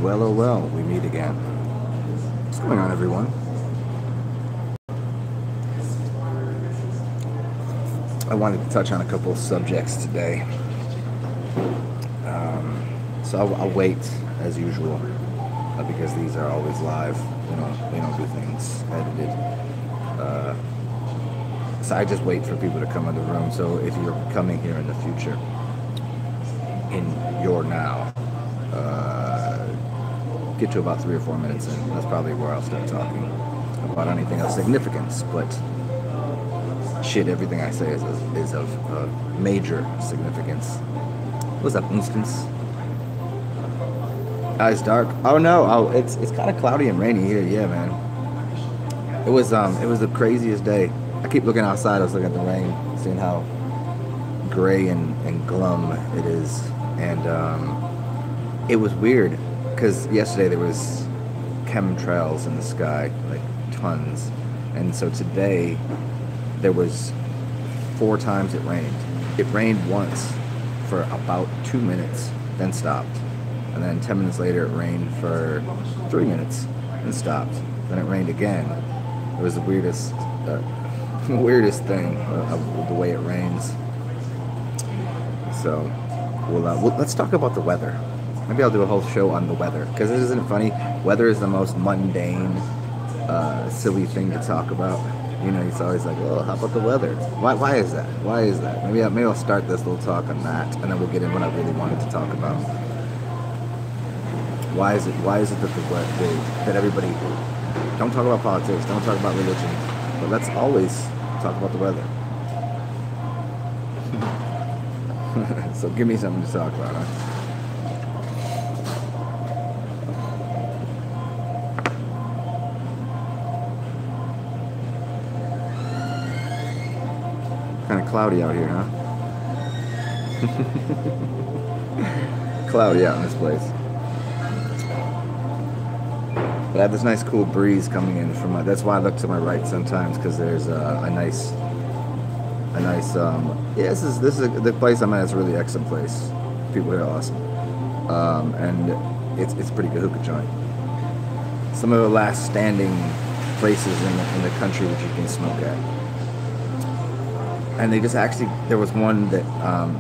Well, oh well, we meet again. What's going on, everyone? I wanted to touch on a couple of subjects today. So I'll wait, as usual, because these are always live. They don't do things edited. So I just wait for people to come in the room. So if you're coming here in the future, in your now, get to about 3 or 4 minutes in. That's probably where I'll start talking about anything of significance. But shit, everything I say is of major significance. What's up, Instance? It's dark. Oh no! Oh, it's kind of cloudy and rainy here. Yeah, man. It was the craziest day. I keep looking outside. I was looking at the rain, seeing how gray and glum it is, and it was weird because yesterday there was chemtrails in the sky, like tons, and so today there was 4 times it rained. It rained once for about 2 minutes, then stopped. And then 10 minutes later, it rained for 3 minutes and stopped. Then it rained again. It was the weirdest thing of the way it rains. So, let's talk about the weather. Maybe I'll do a whole show on the weather, because isn't it funny? Weather is the most mundane, silly thing to talk about. It's always like, oh, how about the weather? Why is that? Why is that? Maybe I'll start this little talk on that, and then we'll get in what I really wanted to talk about. Why is it that everybody don't talk about politics, don't talk about religion, but let's always talk about the weather. So give me something to talk about, huh? Kind of cloudy out here, huh? Cloudy out in this place. But I have this nice cool breeze coming in from that's why I look to my right sometimes, because there's a nice this is the place I'm at is a really excellent place. People here are awesome. And it's pretty good hookah joint. Some of the last standing places in the country that you can smoke at. And there was one that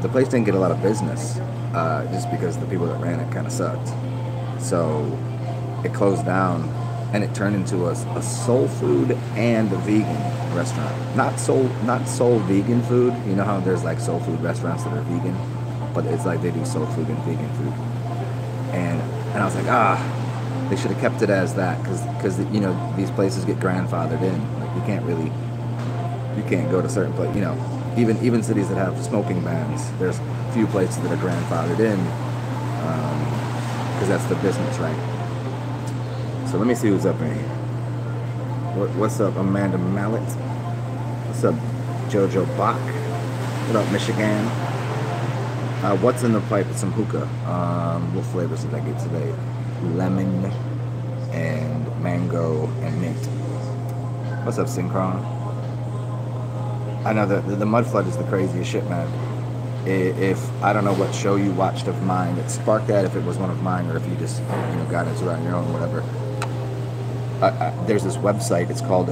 the place didn't get a lot of business just because the people that ran it kind of sucked. So it closed down, and it turned into a soul food and a vegan restaurant. Not soul vegan food. You know how there's like soul food restaurants that are vegan, but it's like they do soul food and vegan food. And I was like, they should have kept it as that, because these places get grandfathered in. Like you can't go to certain places. Even cities that have smoking bans, there's a few places that are grandfathered in because that's the business, right? So let me see who's up in here. What's up, Amanda Mallet? What's up, Jojo Bach? What up, Michigan? What's in the pipe with some hookah? What flavors did I get today? Lemon and mango and mint. What's up, Synchron? I know the mud flood is the craziest shit, man. If I don't know what show you watched of mine that sparked that, if it was one of mine, or if you just got into it on your own, whatever. There's this website. It's called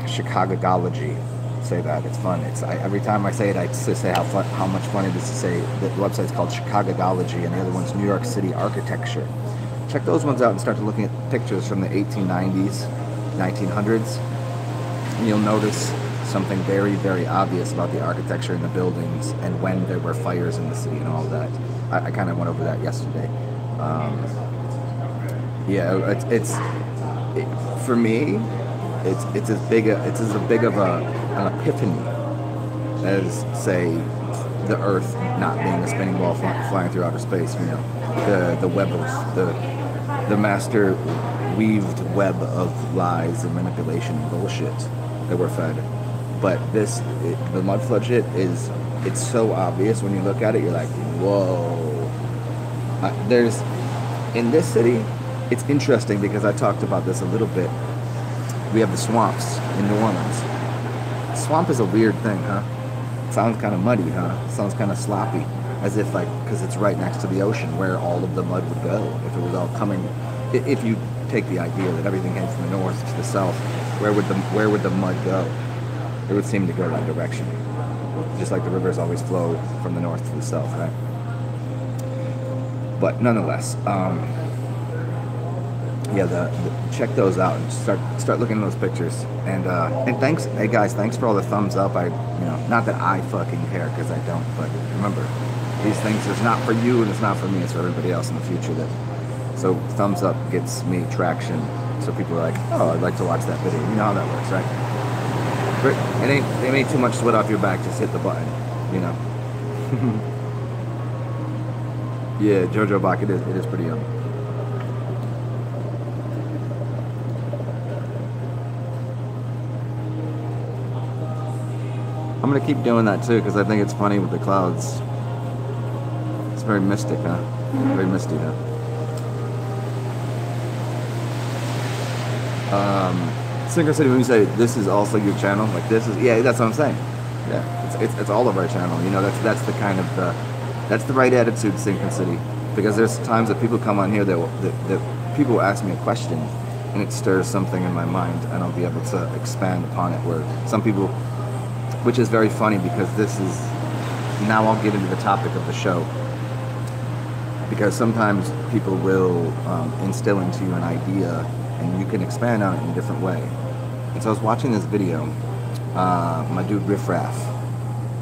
Chicagology. Say that, it's fun. Every time I say it, I say how much fun it is to say. The website's called Chicagology, and the other one's New York City Architecture. Check those ones out and start looking at pictures from the 1890s, 1900s, and you'll notice something very, very obvious about the architecture in the buildings and when there were fires in the city and all of that. I kind of went over that yesterday. For me, it's as big of an epiphany as, say, the Earth not being a spinning ball flying through outer space. The web of the master weaved web of lies and manipulation and bullshit that we're fed. But the mud flood shit it's so obvious when you look at it. You're like, whoa. In this city, it's interesting because I talked about this a little bit. We have the swamps in New Orleans. Swamp is a weird thing, huh? Sounds kind of muddy, huh? Sounds kind of sloppy. as if like, because it's right next to the ocean, where all of the mud would go if it was all coming. If you take the idea that everything came from the north to the south, where would the mud go? It would seem to go that direction, just like the rivers always flow from the north to the south, right? But nonetheless, yeah, check those out and start looking at those pictures. And thanks, hey guys, thanks for all the thumbs up. Not that I fucking care, because I don't. But remember, these things, it's not for you and it's not for me. It's for everybody else in the future. So thumbs up gets me traction. So people are like, oh, I'd like to watch that video. You know how that works, right? It ain't too much sweat off your back. Just hit the button, you know. Yeah, Jojo Bach, it is pretty young. I'm gonna keep doing that too, because I think it's funny with the clouds. It's very mystic, huh? Very misty, huh? Synchronicity, when you say this is also your channel, like this is, yeah, that's what I'm saying. Yeah, it's all of our channel. You know, that's the kind of that's the right attitude, Synchronicity. Because there's times that people come on here that people will ask me a question, and it stirs something in my mind, and I'll be able to expand upon it. Where some people, which is very funny, because this is, now I'll get into the topic of the show, because sometimes people will instill into you an idea, and you can expand on it in a different way. And so I was watching this video, my dude Riff Raff.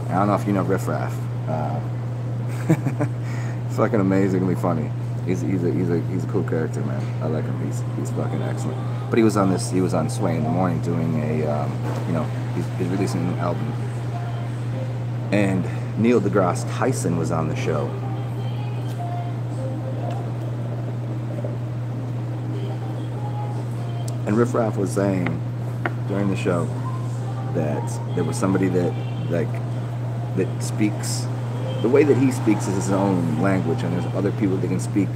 I don't know if you know Riff Raff. Fucking amazingly funny. He's a cool character, man. I like him. He's fucking excellent. But he was on Sway in the Morning doing a he's releasing a new album. And Neil deGrasse Tyson was on the show. And Riff Raff was saying during the show that there was somebody that speaks, the way that he speaks is his own language, and there's other people that can speak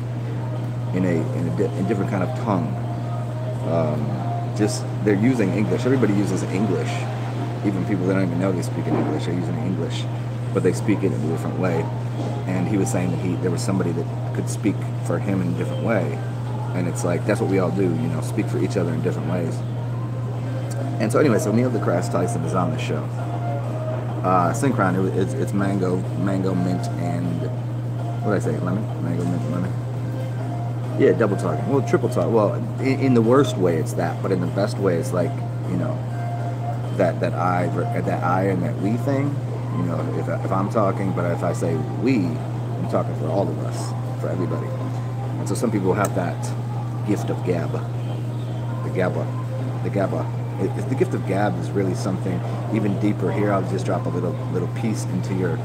in a different kind of tongue. Just they're using English. Everybody uses English. Even people that don't even know they speak in English are using English, but they speak it in a different way. And he was saying that there was somebody that could speak for him in a different way. And it's like, that's what we all do, you know, speak for each other in different ways. And so anyway, so Neil deGrasse Tyson is on the show. Synchron, it's mango, mint, and what did I say? Lemon? Mango, mint, lemon. Yeah, double talking. Well, triple talk. Well, in the worst way, it's that, but in the best way, it's like, you know, that I and that we thing. You know, if I'm talking, but if I say we, I'm talking for all of us, for everybody. And so some people have that gift of gab, the GABA. The gift of gab is really something even deeper. Here, I'll just drop a little piece into your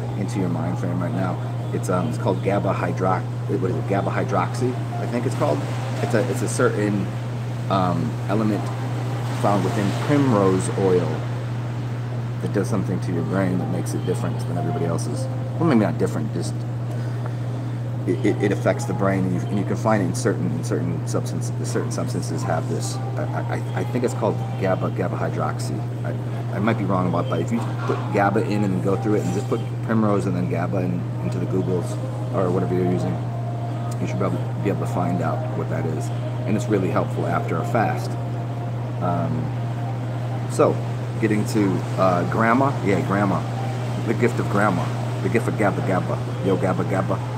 mind frame right now. It's called GABA hydroxy, I think it's called. It's a certain element found within primrose oil that does something to your brain that makes it different than everybody else's. Well, maybe not different, just it affects the brain, and you can find it in certain substances. Certain substances have this. I think it's called GABA hydroxy. I might be wrong about that. If you put GABA in and go through it, and just put primrose and then GABA into the Googles or whatever you're using, you should probably be able to find out what that is, and it's really helpful after a fast. So, getting to grandma, the gift of grandma, the gift of GABA, yo GABA.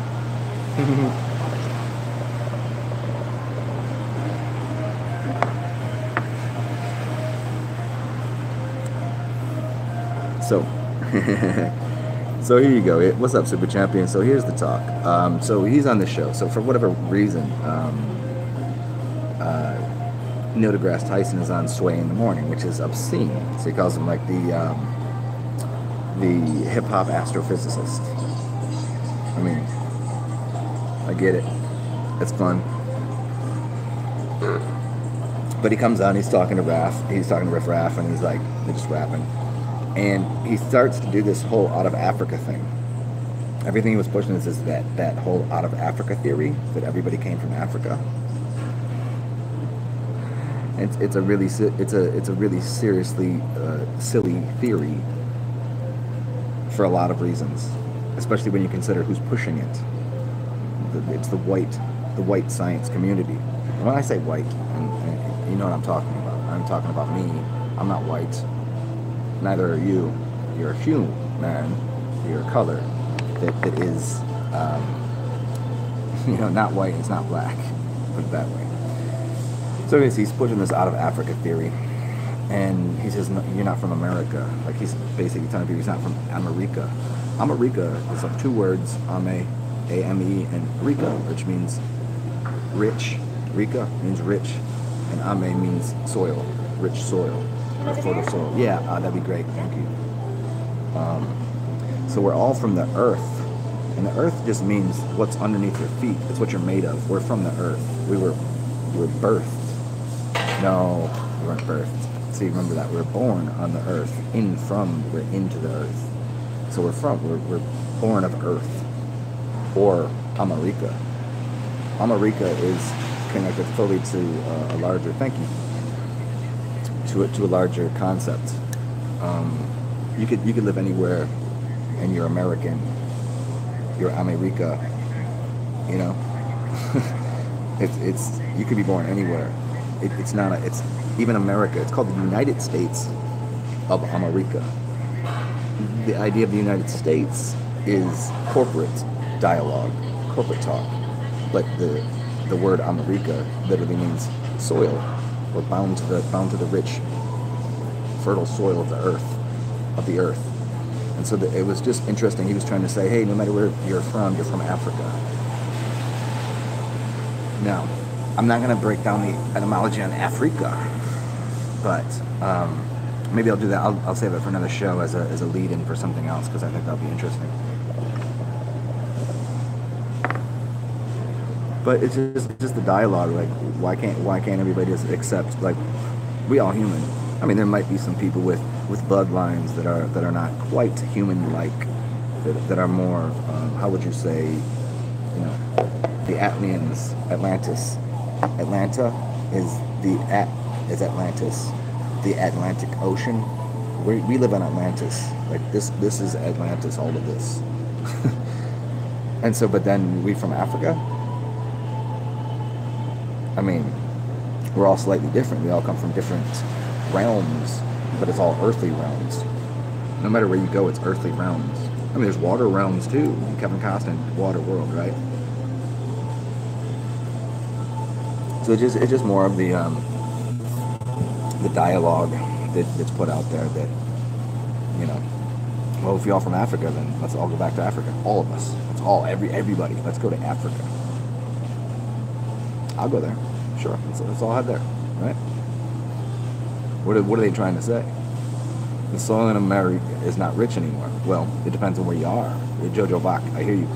So, so here you go. What's up, Super Champion? So here's the talk. So he's on the show. So for whatever reason, Neil deGrasse Tyson is on Sway in the Morning, which is obscene. So he calls him like the hip hop astrophysicist. I mean, I get it. It's fun. But he comes on, he's talking to Riff Raff, and he's like, they're just rapping. And he starts to do this whole out of Africa thing. Everything he was pushing is that whole out of Africa theory, that everybody came from Africa. It's a really seriously silly theory for a lot of reasons. especially when you consider who's pushing it. It's the white science community. And when I say white, and you know what I'm talking about. I'm talking about me. I'm not white. Neither are you. You're a human. You're a color that is, you know, not white. It's not black. Put it that way. So he's pushing this out of Africa theory, and he says, no, you're not from America. Like, he's basically telling people he's not from Ame'Rica. Ame'Rica is like two words, Ame, A-M-E, and Rica, which means rich. Rica means rich, and Ame means soil, rich soil, or fertile soil. Yeah, that'd be great. Thank you. So we're all from the earth, and the earth just means what's underneath your feet. It's what you're made of. We're from the earth. We were birthed. No, we weren't birthed. See, remember that. We're born on the earth. We're into the earth. So we're born of earth, or Ame'Rica. Ame'Rica is connected fully to a larger, thank you, to a larger concept. You could live anywhere, and you're American. You're Ame'Rica. You know, it's you could be born anywhere. It's even America. It's called the United States of Ame'Rica. The idea of the United States is corporate dialogue, corporate talk, but the word Ame'Rica literally means soil. We're bound to the rich, fertile soil of the earth. And so it was just interesting. He was trying to say, hey, no matter where you're from Africa. Now, I'm not going to break down the etymology on Africa, but maybe I'll do that. I'll save it for another show as a lead-in for something else, because I think that'll be interesting. But it's just the dialogue. Like, why can't everybody just accept, like, we all human? I mean, there might be some people with bloodlines that are not quite human-like, that are more, how would you say, you know, the Atmans, Atlantis. Atlanta is Atlantis, the Atlantic Ocean. We live on Atlantis. Like, this is Atlantis, all of this. And so, but then we from Africa? I mean, we're all slightly different. We all come from different realms, but it's all earthly realms. No matter where you go, it's earthly realms. I mean, there's water realms too. Kevin Costner, Water World, right? So it's just more of the dialogue that's put out there that, you know, well, if you're all from Africa, then let's all go back to Africa. All of us. Let's all, everybody. Let's go to Africa. I'll go there. Sure. Let's all head there, right? What are they trying to say? The soil in America is not rich anymore. Well, it depends on where you are. Jojo Bach, I hear you.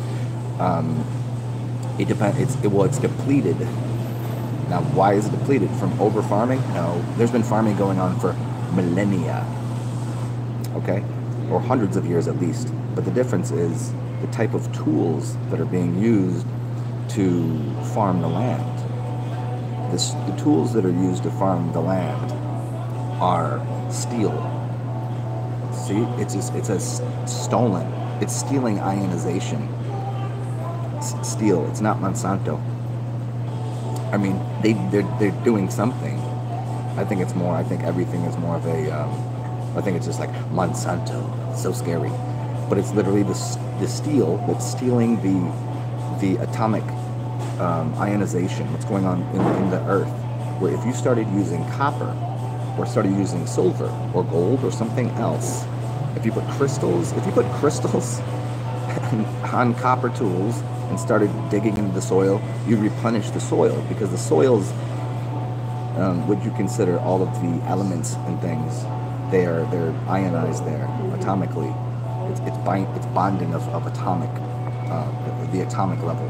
It depends. It's depleted. Now, why is it depleted? From over farming? No. There's been farming going on for millennia. Okay? Or hundreds of years at least. But the difference is the type of tools that are being used to farm the land. The tools that are used to farm the land are steel. See? It's a stolen. It's stealing ionization. It's steel. It's not Monsanto. I mean, they're doing something. I think everything is more of a, I think it's just like Monsanto. It's so scary. But it's literally the steel that's stealing the atomic ionization, what's going on in the earth. Where if you started using copper, or started using silver, or gold, or something else, if you put crystals on copper tools, and started digging into the soil, you replenish the soil, because the soils, would you consider all of the elements and things, they're ionized there atomically. It's bonding of atomic, the atomic level.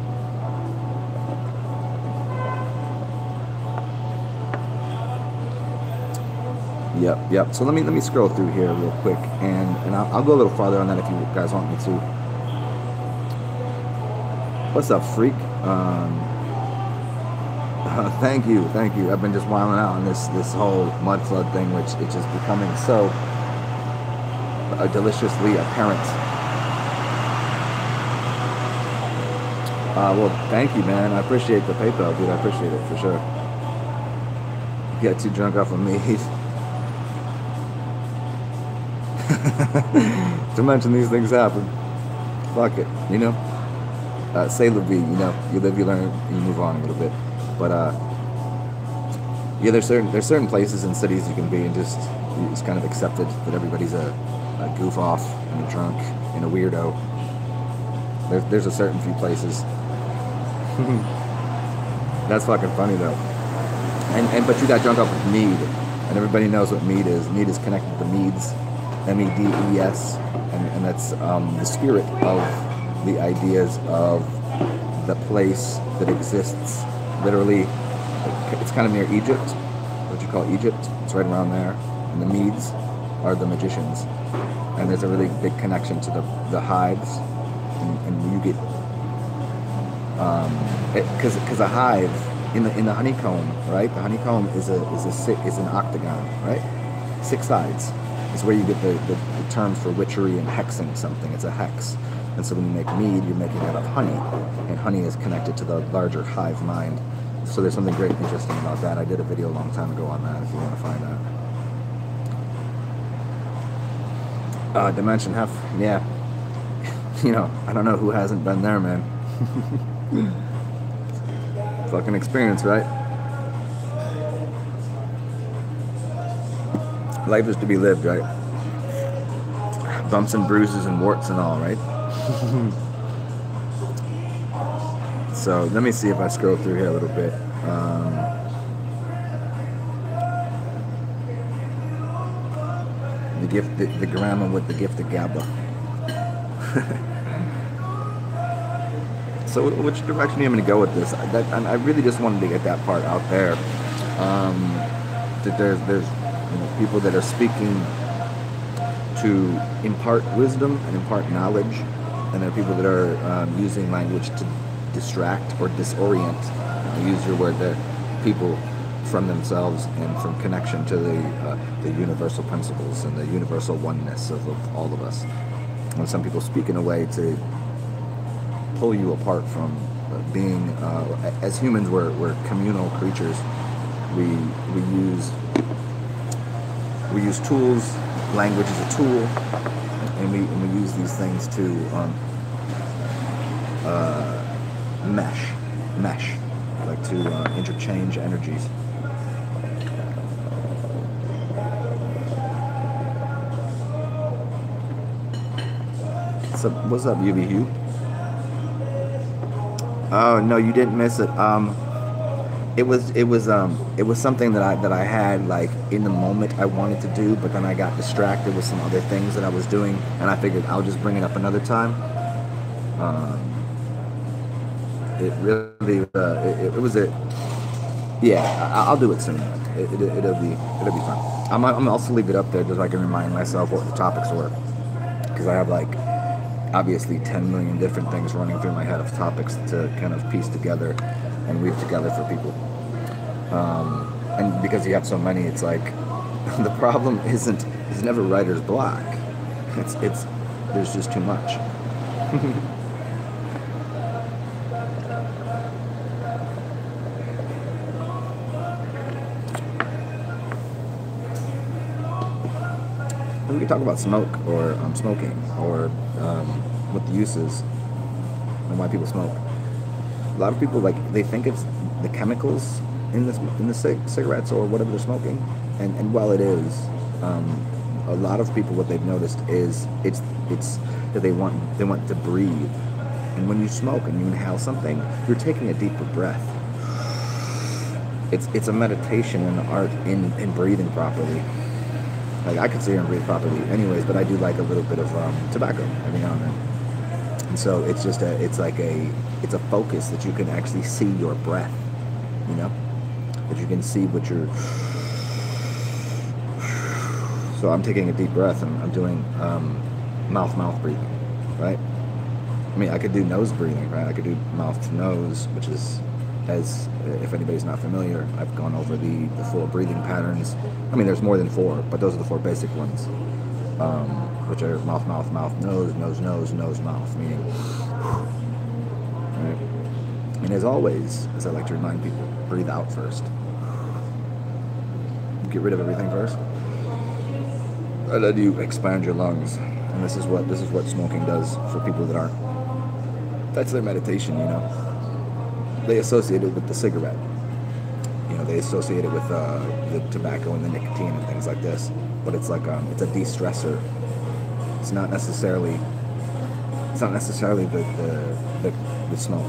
Yep. So let me scroll through here real quick, and I'll go a little farther on that if you guys want me to. What's up, freak? Thank you. I've been just wilding out on this whole mud flood thing, which it's just becoming so deliciously apparent. Well, thank you, man. I appreciate the PayPal, dude. I appreciate it for sure. You got too drunk off of me. To mention these things happen. Fuck it, you know. Say la vie, you know. You live, you learn, you move on a little bit. But yeah, there's certain places and cities you can be and just it's kind of accepted that everybody's a goof off and a drunk and a weirdo. There's a certain few places. That's fucking funny though. But you got drunk off with mead, and everybody knows what mead is. Mead is connected to Medes, MEDES, and that's the spirit of the ideas of the place that exists. Literally, it's kind of near Egypt, what you call Egypt. It's right around there, and the Medes are the magicians, and there's a really big connection to the hives, and you get because a hive in the honeycomb, right? The honeycomb is an octagon, right? 6 sides is where you get the term for witchery and hexing something. It's a hex. And so when you make mead, you're making it out of honey, and honey is connected to the larger hive mind. So there's something great interesting about that. I did a video a long time ago on that if you want to find that. Dimension Hef, yeah. You know, I don't know who hasn't been there, man. Fucking experience, right? Life is to be lived, right? Bumps and bruises and warts and all, right? So let me see if I scroll through here a little bit. The grandma with the gift of GABA. So which direction am I going to go with this? I really just wanted to get that part out there. That there's people that are speaking to impart wisdom and impart knowledge, and there are people that are using language to distract or disorient. I use your word there. People from themselves and from connection to the universal principles and the universal oneness of all of us. And some people speak in a way to pull you apart from being, as humans, we're communal creatures. We use tools. Language is a tool, and we use these things to mesh, like to interchange energies. So what's up, UB Hugh? Oh no, you didn't miss it. It was something that I had like in the moment I wanted to do, but then I got distracted with some other things that I was doing, and I figured I'll just bring it up another time. It really it was a yeah. I'll do it soon. It'll be fun. I'm also leave it up there just so I can remind myself what the topics were, because I have like obviously 10 million different things running through my head of topics to kind of piece together and weave together for people. And because you have so many, it's like the problem is never writer's block. It's there's just too much. We can talk about smoke or smoking or what the use is and why people smoke. A lot of people they think it's the chemicals in the cigarettes or whatever they're smoking, and while it is, a lot of people what they've noticed is it's that they want to breathe, and when you smoke and you inhale something, you're taking a deeper breath. It's a meditation and an art in breathing properly. Like I can sit here and breathe properly anyways, but I do like a little bit of tobacco every now and then. And so it's just it's a focus that you can actually see your breath, you know, that you can see what you're. So I'm taking a deep breath and I'm doing mouth breathing, right? I mean, I could do nose breathing, right? I could do mouth to nose, which is, as if anybody's not familiar, I've gone over the 4 breathing patterns. I mean, there's more than 4, but those are the 4 basic ones, which are mouth, nose, mouth, meaning, right? And as always, as I like to remind people, breathe out first. Get rid of everything first. And then you expand your lungs. And this is what smoking does for people that aren't. That's their meditation, you know. They associate it with the cigarette. You know, they associate it with the tobacco and the nicotine and things like this. But it's like it's a de-stressor. It's not necessarily the smoke.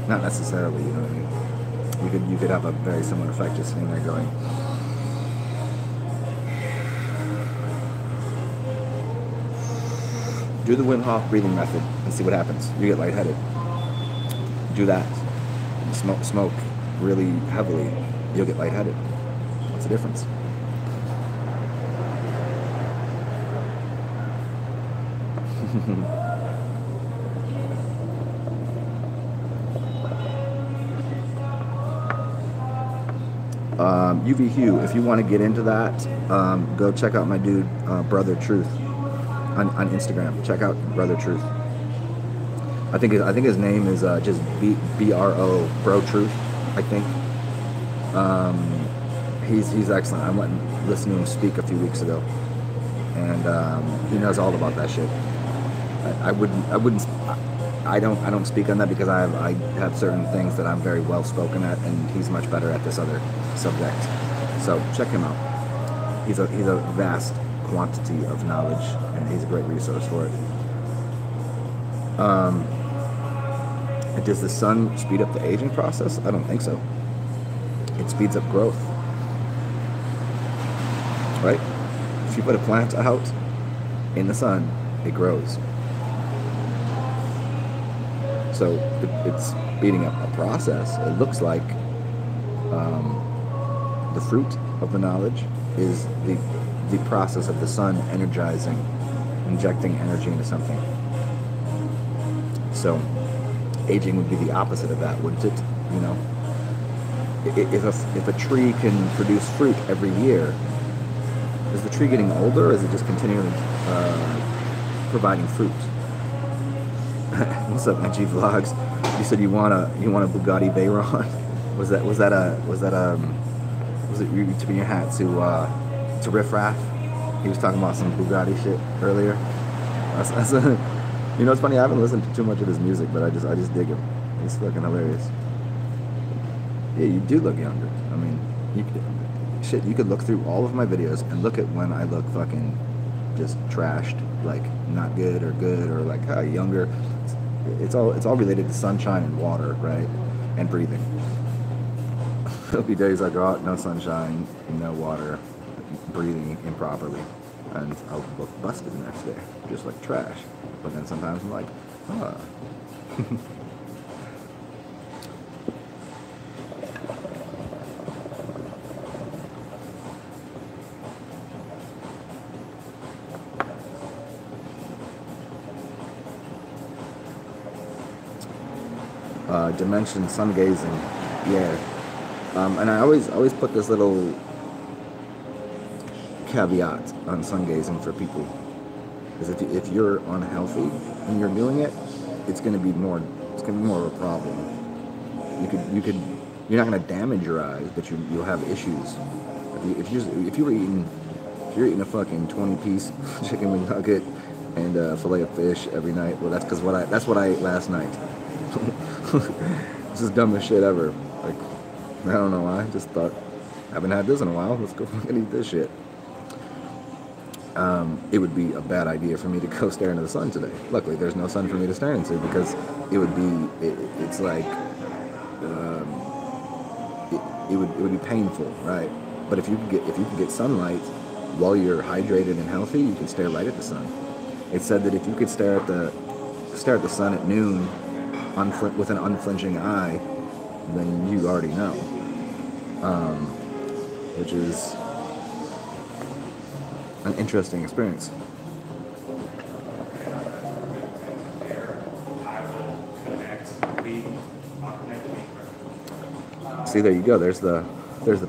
Not necessarily, you know what I mean? You could have a very similar effect just sitting there going. Do the Wim Hof breathing method and see what happens. You get lightheaded. Do that. Smoke really heavily. You'll get lightheaded. What's the difference? UV Hugh, if you want to get into that, go check out my dude, Brother Truth, on Instagram. Check out Brother Truth. I think his name is just BRO Bro Truth. I think he's excellent. I went and listened to him speak a few weeks ago, and he knows all about that shit. I don't speak on that because I have certain things that I'm very well spoken at, and he's much better at this other subject. So check him out. He's a vast quantity of knowledge, and he's a great resource for it. Does the sun speed up the aging process? I don't think so. It speeds up growth, right? If you put a plant out in the sun, it grows. So it's speeding up a process. It looks like the fruit of the knowledge is the process of the sun energizing, injecting energy into something. So aging would be the opposite of that, wouldn't it? You know, if a tree can produce fruit every year, is the tree getting older, or is it just continually providing fruit? What's up, NG Vlogs? You said you want a Bugatti Veyron. Was it you tipping your hat to Riff Raff? He was talking about some Bugatti shit earlier. You know, it's funny. I haven't listened to too much of his music, but I just dig him. He's fucking hilarious. Yeah, you do look younger. I mean, you could look through all of my videos and look at when I look fucking just trashed, like not good or like younger. It's all related to sunshine and water, right? And breathing. There'll be days I go out, no sunshine, no water, breathing improperly, and I'll look busted the next day, just like trash. But then sometimes I'm like, Dimension sun gazing, yeah. And I always put this little caveat on sun gazing for people, is if you're unhealthy and you're doing it, it's gonna be more of a problem. You're not gonna damage your eyes, but you'll have issues. If you're eating a fucking 20-piece chicken wing nugget and a fillet of fish every night, well, that's what I ate last night. This is the dumbest shit ever. Like, I don't know why. I just thought, I haven't had this in a while. Let's go fucking eat this shit. It would be a bad idea for me to go stare into the sun today. Luckily, there's no sun for me to stare into because it would be. It's like it would be painful, right? But if you could get sunlight while you're hydrated and healthy, you can stare right at the sun. It said that if you could stare at the sun at noon with an unflinching eye, then you already know, which is an interesting experience. See, there you go. There's the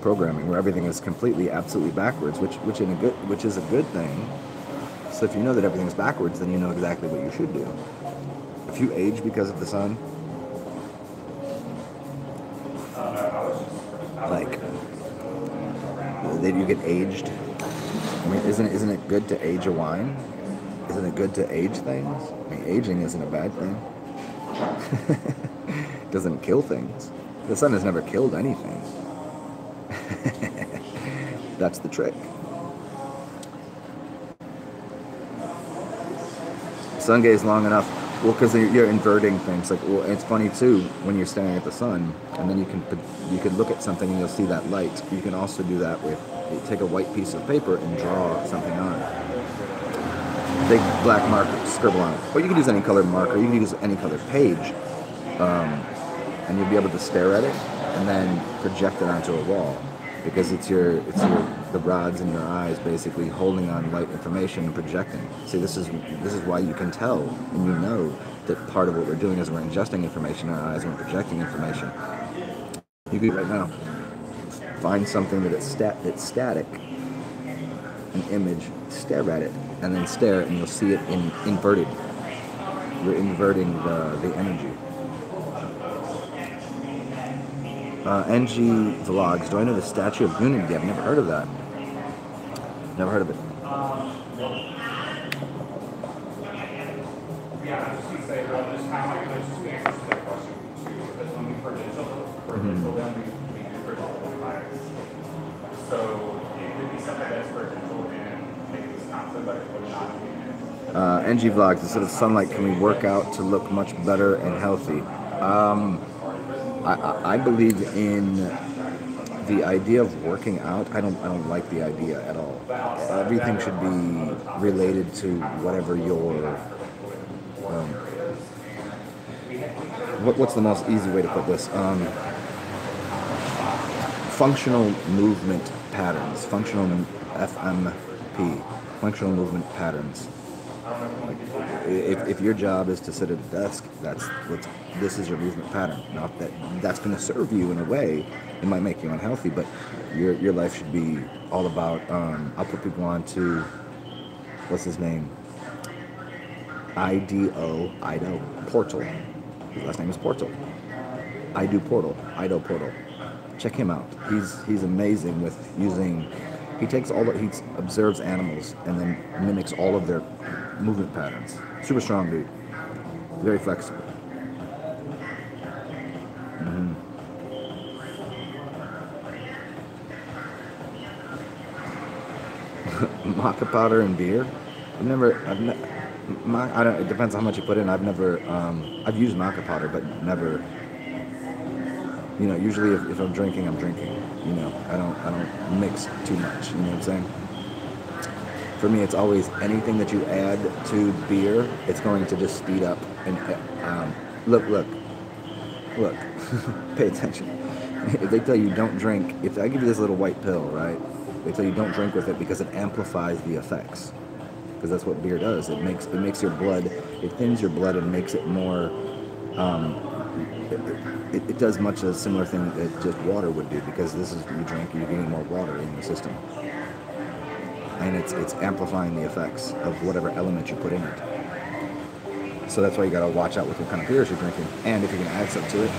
programming where everything is completely, absolutely backwards, which is a good thing. So if you know that everything's backwards, then you know exactly what you should do. If you age because of the sun, like that you get aged. I mean, isn't it good to age a wine? Isn't it good to age things? I mean, aging isn't a bad thing. It doesn't kill things. The sun has never killed anything. That's the trick. Sun gaze long enough. Well, because you're inverting things. Like, well, it's funny too when you're staring at the sun, and then you can look at something and you'll see that light. You can also do that with you take a white piece of paper and draw something on it. Big black marker, scribble on it. Or you can use any colored marker. You can use any colored page, and you'll be able to stare at it and then project it onto a wall, because it's the rods in your eyes basically holding on light information and projecting. See, this is why you can tell and you know that part of what we're doing is we're ingesting information in our eyes and we're projecting information. You can right now find something that's static, an image, stare at it, and then stare, and you'll see it inverted. You're inverting the energy. NG Vlogs. Do I know the Statue of Unity? I've never heard of that. Never heard of it. NG Vlogs. Instead of sunlight, can we work out to look much better and healthy? I believe in the idea of working out. I don't like the idea at all. Everything should be related to whatever your what's the most easy way to put this? Functional movement patterns. Functional FMP. Functional movement patterns. Like, if your job is to sit at a desk, this is your movement pattern. Not that's going to serve you in a way. It might make you unhealthy, but your life should be all about. I'll put people on to what's his name? Ido Portal. His last name is Portal. Ido Portal. Check him out. He's amazing with using. He observes animals and then mimics all of their movement patterns. Super strong dude. Very flexible. Maca powder and beer. I don't. It depends on how much you put in. I've used maca powder, but never. Usually if I'm drinking, I'm drinking. I don't mix too much. You know what I'm saying? For me, it's always anything that you add to beer, it's going to just speed up. And look. Pay attention. If they tell you don't drink, if I give you this little white pill, right? They tell you don't drink with it because it amplifies the effects. Because that's what beer does. It makes your blood. It thins your blood and makes it more. It does much a similar thing that just water would do, because you drink, you're getting more water in your system, and it's amplifying the effects of whatever element you put in it. So that's why you gotta watch out with what kind of beers you're drinking, and if you're gonna add something to it.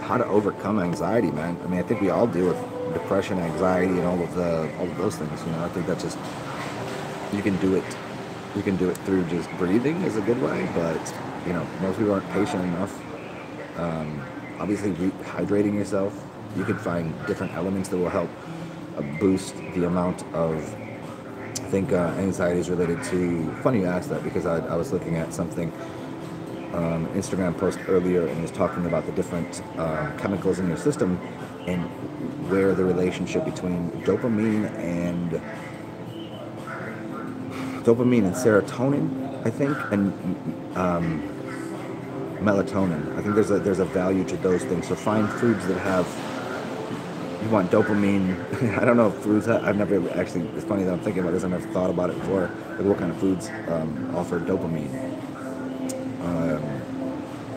How to overcome anxiety, man. I mean, I think we all deal with depression, anxiety, and all of those things. I think that's just you can do it through just breathing is a good way, but most people aren't patient enough. Obviously, hydrating yourself. You can find different elements that will help boost the amount of. I think anxiety is related to. Funny you asked that, because I was looking at something. Instagram post earlier, and was talking about the different chemicals in your system and where the relationship between dopamine and serotonin, I think, and melatonin. I think there's a value to those things. So find foods that have. You want dopamine. I don't know if foods. I've never actually. It's funny that I'm thinking about this. I've never thought about it before. Like what kind of foods offer dopamine.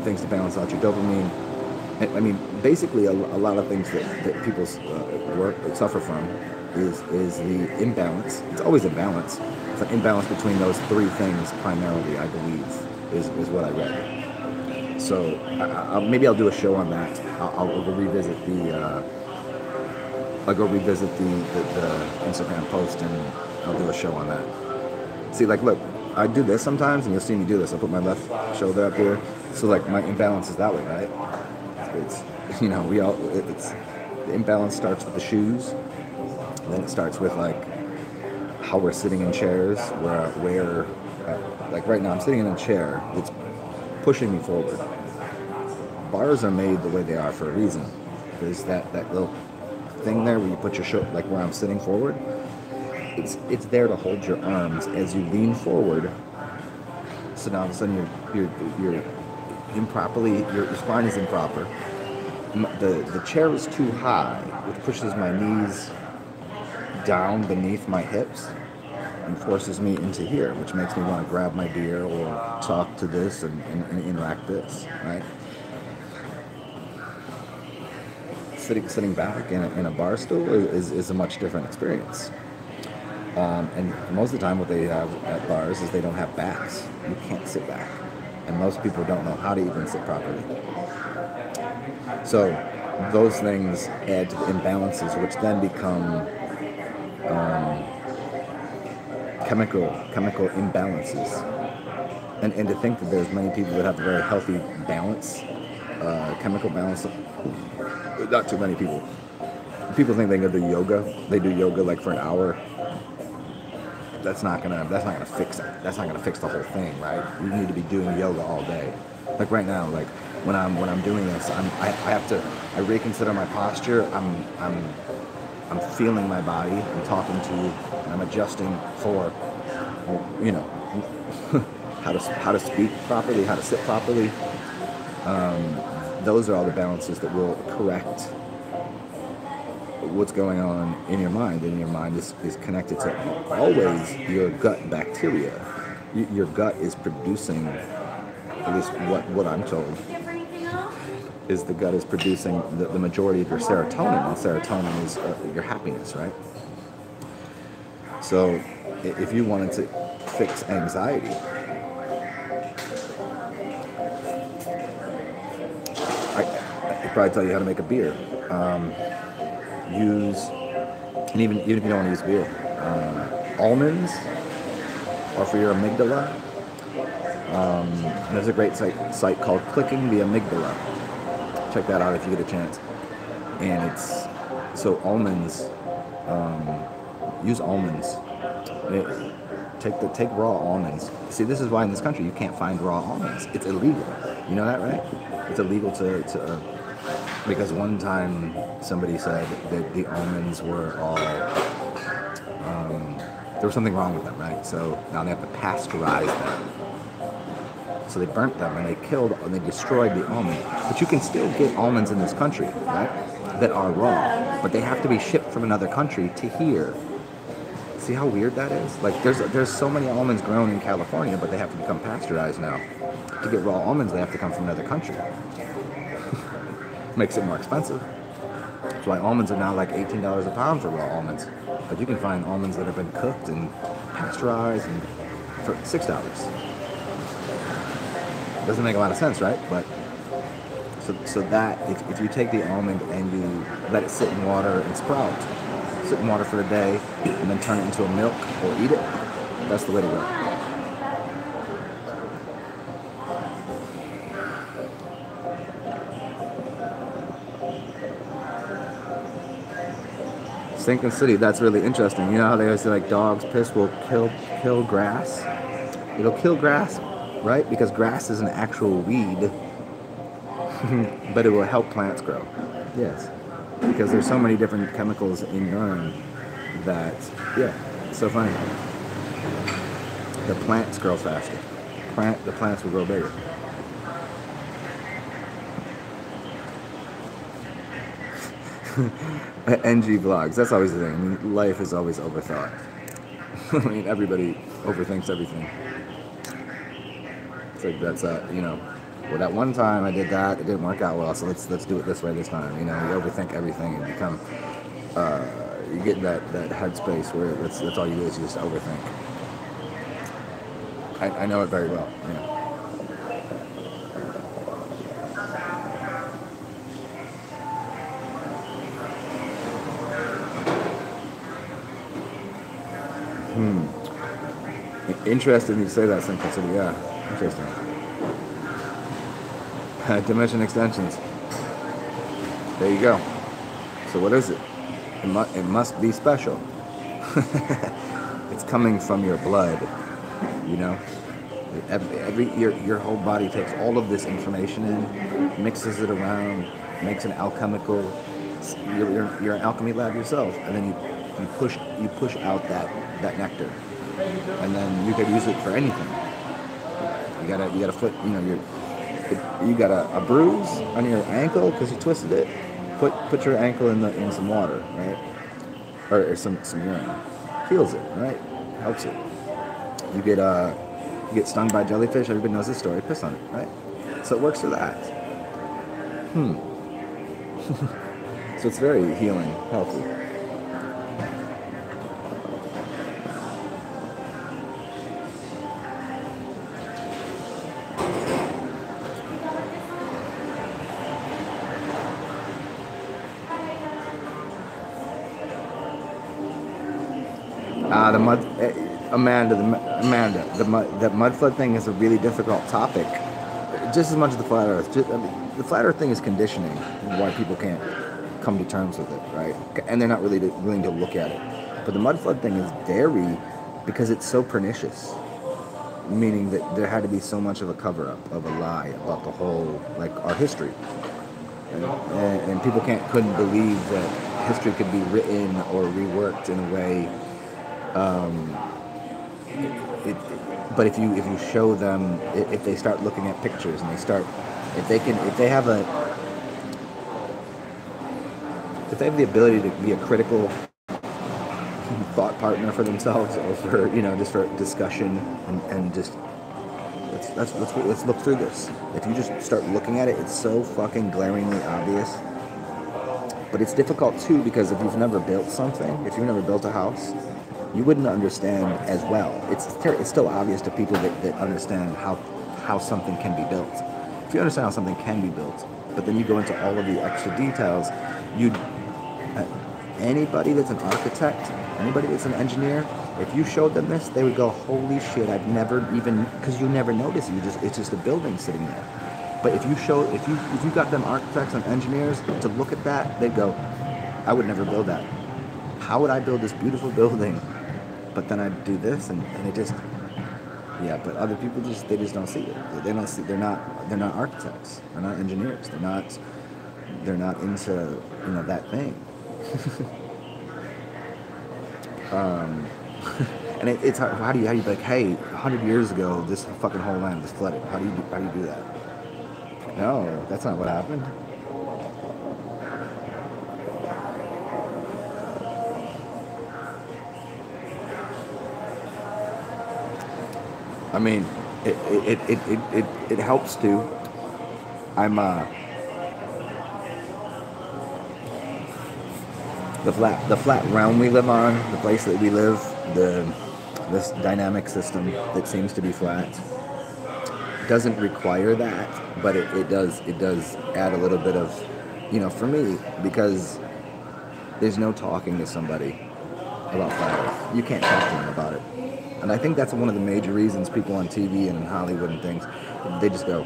Things to balance out your dopamine. I mean, basically a lot of things that people suffer from is the imbalance. It's always a balance. It's an imbalance between those three things primarily, I believe, is what I read. So maybe I'll do a show on that. I'll go revisit the Instagram post, and I'll do a show on that. See, like, look, I do this sometimes, and you'll see me do this. I'll put my left shoulder up here, so like my imbalance is that way, right? It's the imbalance starts with the shoes, and then it starts with like how we're sitting in chairs, where like right now I'm sitting in a chair that's pushing me forward. Bars are made the way they are for a reason. There's that little thing there where you put your shoulder, like where I'm sitting forward. It's there to hold your arms as you lean forward. So now all of a sudden you're improperly, your spine is improper. The chair is too high, which pushes my knees down beneath my hips and forces me into here, which makes me want to grab my beer or talk to this and interact this, right? Sitting back in a bar stool is a much different experience. And most of the time what they have at bars is they don't have backs. You can't sit back. And most people don't know how to even sit properly. So those things add to the imbalances, which then become chemical imbalances. And to think that there's many people that have a very healthy balance, chemical balance, not too many people. People think they can do yoga. They do yoga like for an hour. That's not gonna fix it. That's not gonna fix the whole thing, right? You need to be doing yoga all day. Like right now, like when I'm doing this, I reconsider my posture. I'm feeling my body. I'm talking to you, and I'm adjusting for, you know, how to speak properly, how to sit properly. Those are all the balances that will correct what's going on in your mind. And your mind is connected to always your gut bacteria. Your gut is producing, at least what I'm told, is the gut is producing the majority of your serotonin, and serotonin is your happiness, right? So if you wanted to fix anxiety, I could probably tell you how to make a beer. And even if you don't want to use beer, almonds are for your amygdala. And there's a great site called Clicking the Amygdala. Check that out if you get a chance. And it's so almonds. Use almonds. Take raw almonds. See, this is why in this country you can't find raw almonds. It's illegal. You know that, right? It's illegal to because one time somebody said that the almonds were all there was something wrong with them, right? So now they have to pasteurize them. So they burnt them and they destroyed the almond. But you can still get almonds in this country, right? That are raw, but they have to be shipped from another country to here. See how weird that is? Like there's so many almonds grown in California, but they have to become pasteurized now. To get raw almonds, they have to come from another country. Makes it more expensive. That's why almonds are now like $18 a pound for raw almonds. But you can find almonds that have been cooked and pasteurized and for $6. Doesn't make a lot of sense, right? But so that if you take the almond and you let it sit in water and sprout, sit in water for a day, and then turn it into a milk or eat it, that's the way to go. Sinking City, that's really interesting. You know how they always say like dogs piss will kill grass? It'll kill grass, right? Because grass is an actual weed, but it will help plants grow. Yes, because there's so many different chemicals in urine that, yeah, it's so funny. The plants grow faster. The plants will grow bigger. NG vlogs, that's always the thing. I mean, life is always overthought. I mean, everybody overthinks everything. It's like that's, you know, Well, that one time I did that, it didn't work out well, so let's do it this way this time. You know, you overthink everything and become, you get in that headspace where that's all you do is you just overthink. I know it very well, you know. Interesting you say that, simplicity. Yeah, interesting. Dimension extensions. There you go. So what is it? It must be special. It's coming from your blood, you know. Your whole body takes all of this information in, mixes it around, makes an alchemical. You're an alchemy lab yourself, and then you push out that nectar, and then you could use it for anything. You got a foot, you know, you got a bruise on your ankle because you twisted it. Put your ankle in some water, right? Or some urine. Heals it, right? Helps it. You get stung by jellyfish. Everybody knows this story. Piss on it, right? So it works for that. So it's very healing, healthy. The mud flood thing is a really difficult topic. Just as much as the flat Earth. The flat Earth thing is conditioning. Why people can't come to terms with it, right? And they're not really willing to look at it. But the mud flood thing is very, because it's so pernicious. Meaning that there had to be so much of a cover-up, of a lie about the whole, like, our history. And people couldn't believe that history could be written or reworked in a way. But if you show them, if they start looking at pictures and if they have the ability to be a critical thought partner for themselves, or for, you know, just for discussion, and just let's look through this. If you just start looking at it, it's so fucking glaringly obvious. But it's difficult too, because if you've never built something, if you've never built a house, you wouldn't understand as well. It's still obvious to people that understand how something can be built. If you understand how something can be built, but then you go into all of the extra details, anybody that's an architect, anybody that's an engineer, if you showed them this, they would go, holy shit, I've never even, because you never notice, it's just a building sitting there. But if you got them architects and engineers to look at that, they'd go, I would never build that. How would I build this beautiful building? But then I'd do this, and it just, yeah. But other people they just don't see it. They don't see. They're not architects. They're not engineers. They're not into, you know, that thing. And it's hard. How do you be like, hey, 100 years ago, this fucking whole land was flooded. How do you do that? No, that's not what happened. I mean, it helps to. I'm the flat realm we live on, the place that we live, this dynamic system that seems to be flat, doesn't require that, but it does add a little bit of, you know, for me, because there's no talking to somebody about flat Earth. You can't talk to them about it. And I think that's one of the major reasons people on TV and in Hollywood and things, they just go,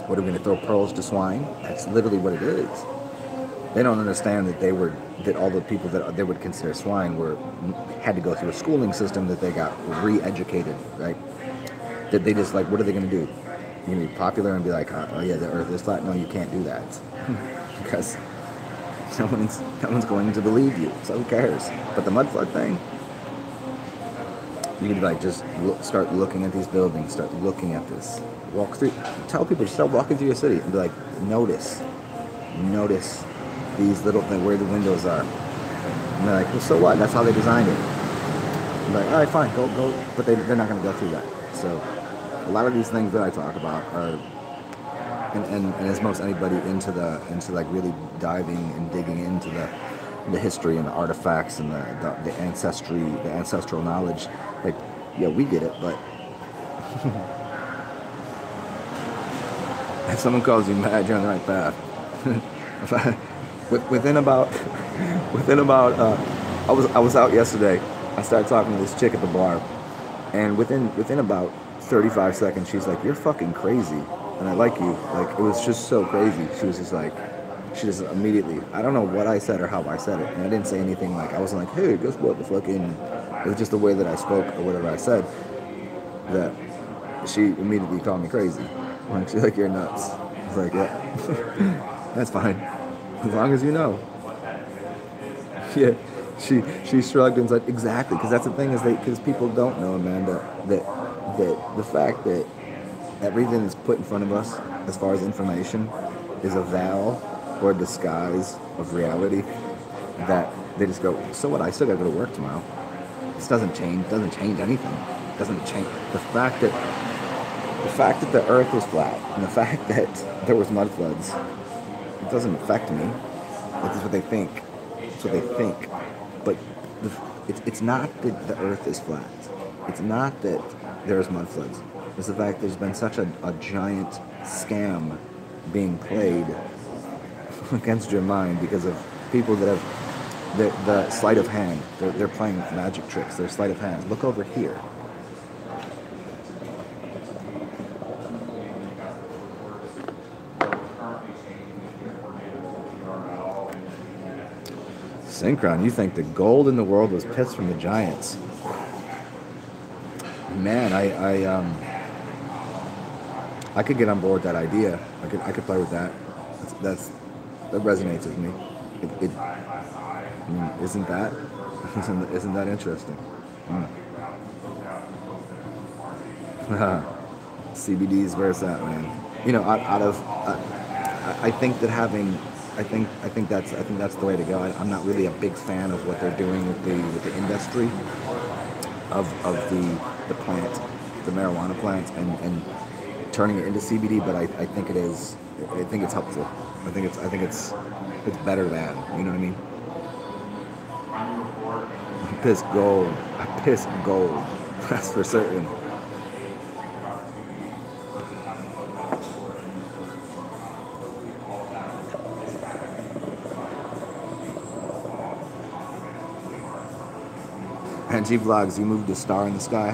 what, are we going to throw pearls to swine? That's literally what it is. They don't understand that all the people that they would consider swine had to go through a schooling system, that they got re-educated, right? That they just, like, what are they going to do? You're going to be popular and be like, oh yeah, the Earth is flat? No, you can't do that. Because no one's going to believe you, so who cares? But the mud flood thing, you could, like, just start looking at these buildings, start looking at this, walk through, tell people to start walking through your city and be like, notice these little things where the windows are. And they're like, well, so what? That's how they designed it. I'm like, all right, fine, go. But they're not going to go through that. So a lot of these things that I talk about are and as most anybody into like really diving and digging into the history and the artifacts and the ancestral knowledge, like, yeah, we get it, but if someone calls you mad, you're on the right path. within about I was out yesterday. I started talking to this chick at the bar, and within about 35 seconds, she's like, "You're fucking crazy," and I like you. Like, it was just so crazy. She was just like, she just immediately. I don't know what I said or how I said it, and I didn't say anything. Like, I wasn't like, "Hey, guess what?" The fucking. It was just the way that I spoke or whatever I said. That she immediately called me crazy. Like, she's like, "You're nuts." I was like, "Yeah, that's fine, as long as you know." Yeah, she shrugged and said, "Exactly," because that's the thing is because people don't know, Amanda, that the fact that everything that's put in front of us as far as information is a veil or a disguise of reality, that they just go, "So what? I still gotta go to work tomorrow. This doesn't change anything. It doesn't change the fact that the Earth was flat and the fact that there was mud floods. It doesn't affect me. It's what they think. It's what they think. But it's not that the Earth is flat. It's not that there's mud floods. It's the fact there's been such a giant scam being played against your mind because of people that have the sleight of hand. They're playing magic tricks. They're sleight of hand. Look over here. Synchron, you think the gold in the world was pissed from the Giants? Man, I could get on board with that idea. I could play with that. That resonates with me. I mean, isn't that interesting? CBDs, where's that, man? You know, I think that having. I think that's the way to go. I'm not really a big fan of what they're doing with the industry of the plant, the marijuana plant, and turning it into CBD. But I think it is. I think it's helpful. I think it's better than. You know what I mean? I piss gold. I piss gold. That's for certain. NG Vlogs, you moved a star in the sky.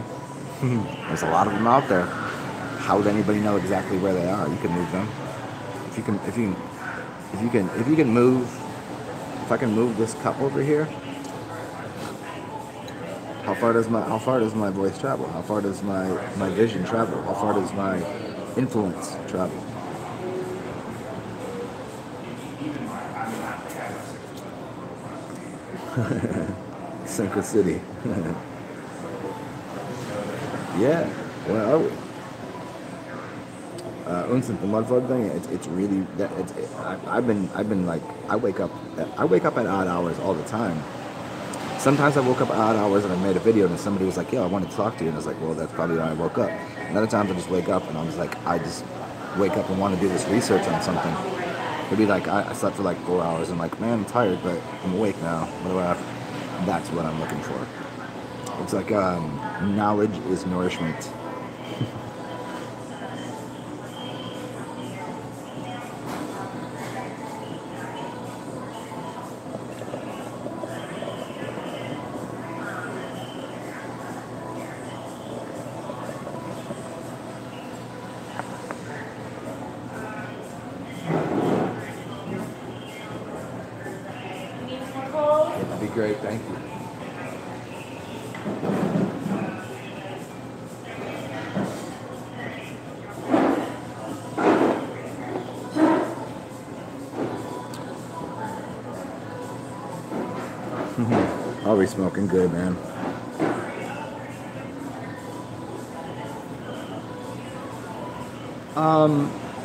There's a lot of them out there. How would anybody know exactly where they are? You can move them. If I can move this cup over here. How far does my voice travel? How far does my vision travel? How far does my influence travel? Synchronicity. Yeah. Where are we? Unsent, the mud flood thing. It's really that. I've been like I wake up at odd hours all the time. Sometimes I woke up at odd hours and I made a video and somebody was like, "Yo, I wanted to talk to you," and I was like, "Well, that's probably why I woke up." And other times I just wake up and I was like, I just wake up and want to do this research on something. It'd be like I slept for like 4 hours. I'm like, man, I'm tired, but I'm awake now. What do I have? That's what I'm looking for. It's like knowledge is nourishment. It'd be great, thank you. I'll be smoking good, man.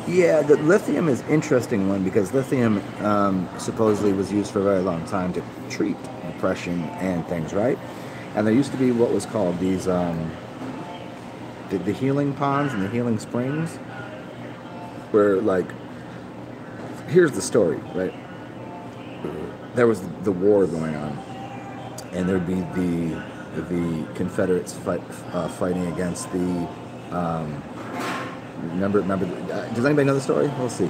Yeah, the lithium is interesting one because lithium supposedly was used for a very long time to treat depression and things, right? And there used to be what was called these the healing ponds and the healing springs. where like, here's the story, right? There was the war going on, and there'd be the Confederates fighting against the. Remember. Does anybody know the story? We'll see.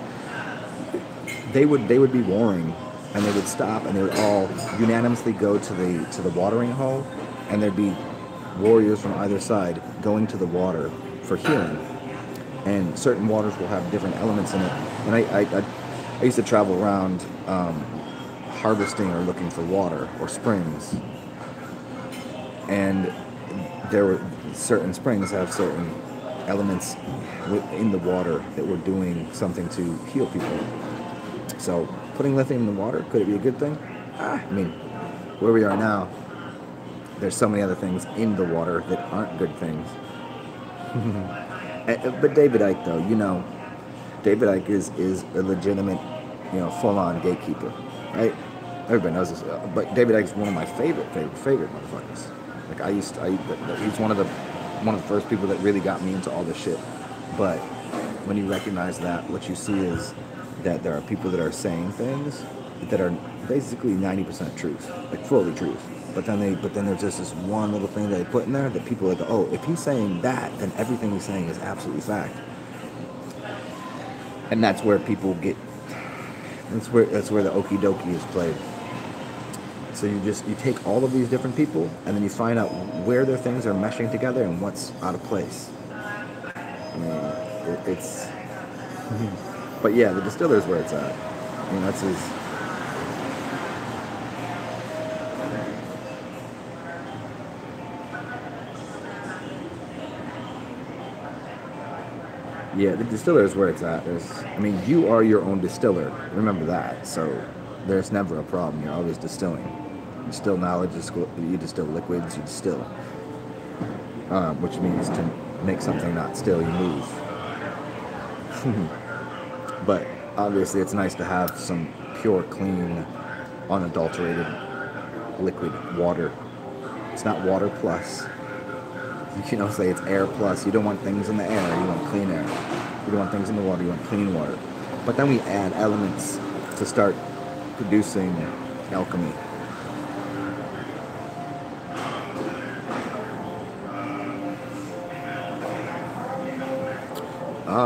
They would be warring, and they would stop, and they would all unanimously go to the watering hole, and there'd be warriors from either side going to the water for healing. And certain waters will have different elements in it. And I used to travel around harvesting or looking for water or springs. And there were certain springs have certain elements in the water that were doing something to heal people. So putting lithium in the water, could it be a good thing? I mean, where we are now, there's so many other things in the water that aren't good things. But David Icke, though, David Icke is a legitimate, full-on gatekeeper, right? Everybody knows this. But David Icke is one of my favorite motherfuckers. Like he's one of the first people that really got me into all this shit. But when you recognize that, what you see is that there are people that are saying things that are basically 90% truth, like fully truth. But then there's just this one little thing that they put in there that people are like, oh, if he's saying that, then everything he's saying is absolutely fact. And that's where people get. That's where the okie dokie is played. So you take all of these different people, and then you find out where their things are meshing together and what's out of place. I mean, it's. But yeah, the distiller's where it's at. I mean, that's his. Yeah, the distiller is where it's at. You are your own distiller. Remember that. So there's never a problem. You're always distilling. You distill knowledge, you distill liquids, you distill. Which means to make something not still, you move. But obviously it's nice to have some pure, clean, unadulterated liquid water. It's not water plus. Say it's air plus. You don't want things in the air, you want clean air. You don't want things in the water, you want clean water. But then we add elements to start producing alchemy.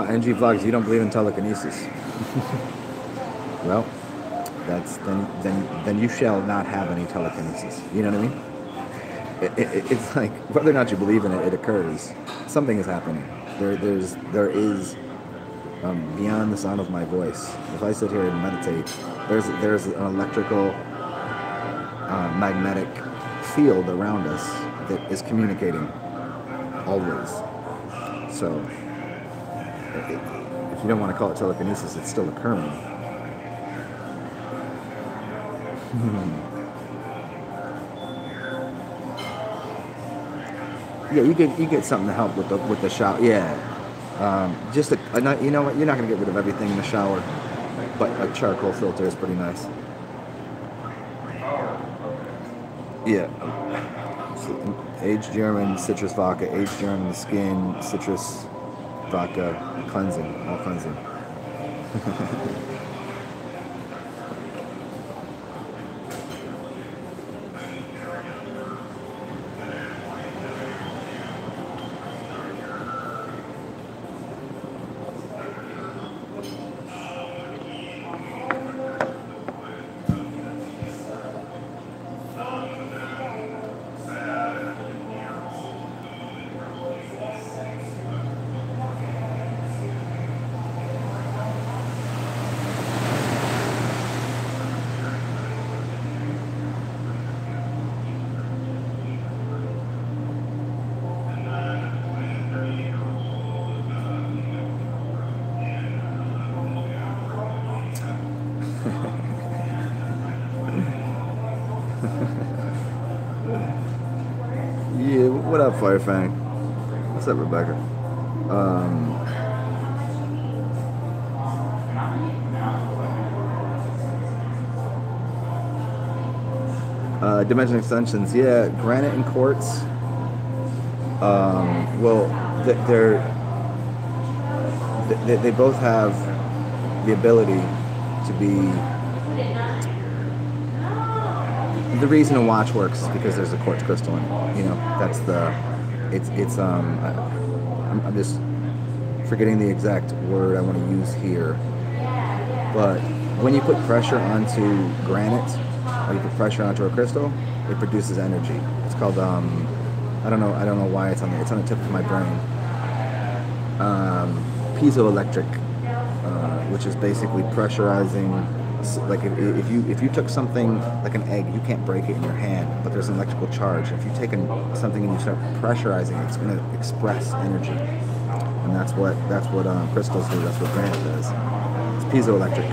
NG Vlogs, you don't believe in telekinesis. Well, then you shall not have any telekinesis. You know what I mean? It's like, whether or not you believe in it, it occurs. Something is happening. There is beyond the sound of my voice. If I sit here and meditate, there's an electrical, magnetic field around us that is communicating always. So, if you don't want to call it telekinesis, it's still occurring. Yeah, you get something to help with the shower. Yeah, you know what? You're not gonna get rid of everything in the shower, but a charcoal filter is pretty nice. Yeah, aged German citrus vodka, aged German skin citrus vodka, cleansing, all cleansing. Yeah, what up, Firefang? What's up, Rebecca? Dimension extensions, yeah, granite and quartz. Well, they both have the ability to be. The reason a watch works is because there's a quartz crystal in it. You know, that's the. I'm just forgetting the exact word I want to use here. But when you put pressure onto granite, or you put pressure onto a crystal, it produces energy. It's called I don't know why it's on the tip of my brain. Piezoelectric, which is basically pressurizing. Like if you took something like an egg, you can't break it in your hand, but there's an electrical charge. If you take something and you start pressurizing it, it's going to express energy, and that's what crystals do. That's what granite does. It's piezoelectric.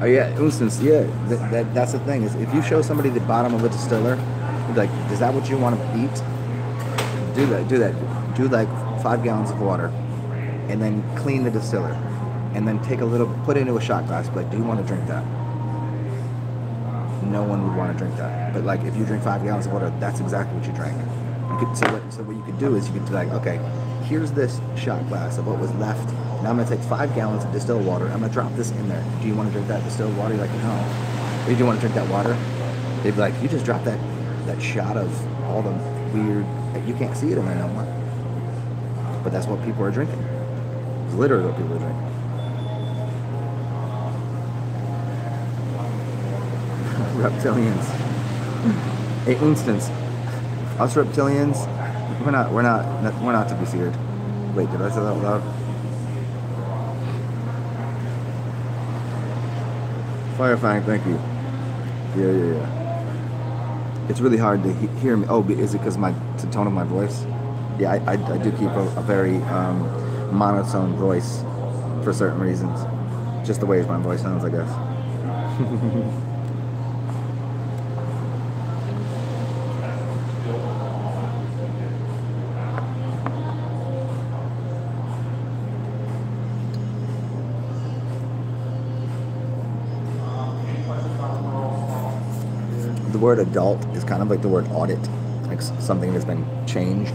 Oh yeah, instance. Yeah, that's the thing is if you show somebody the bottom of a distiller, like, is that what you want to eat? Do that. Do like 5 gallons of water, and then clean the distiller, and then take a little, put it into a shot glass. But like, do you want to drink that? No one would want to drink that. But like, if you drink 5 gallons of water, that's exactly what you drank. So what you could do is you could be like, okay, here's this shot glass of what was left. Now I'm gonna take 5 gallons of distilled water. I'm gonna drop this in there. Do you want to drink that distilled water? You're like, no. Do you want to drink that water? They'd be like, you just dropped that shot of all the weird. You can't see it in there no more. But that's what people are drinking. It's literally what people are drinking. Reptilians. Hey, instance. Us reptilians, we're not to be feared. Wait, did I say that out loud? Firefang, thank you. Yeah. It's really hard to hear me. Oh, is it because the tone of my voice? Yeah, I do keep a very monotone voice for certain reasons. Just the way my voice sounds, I guess. The word adult is kind of like the word audit, like something that's been changed.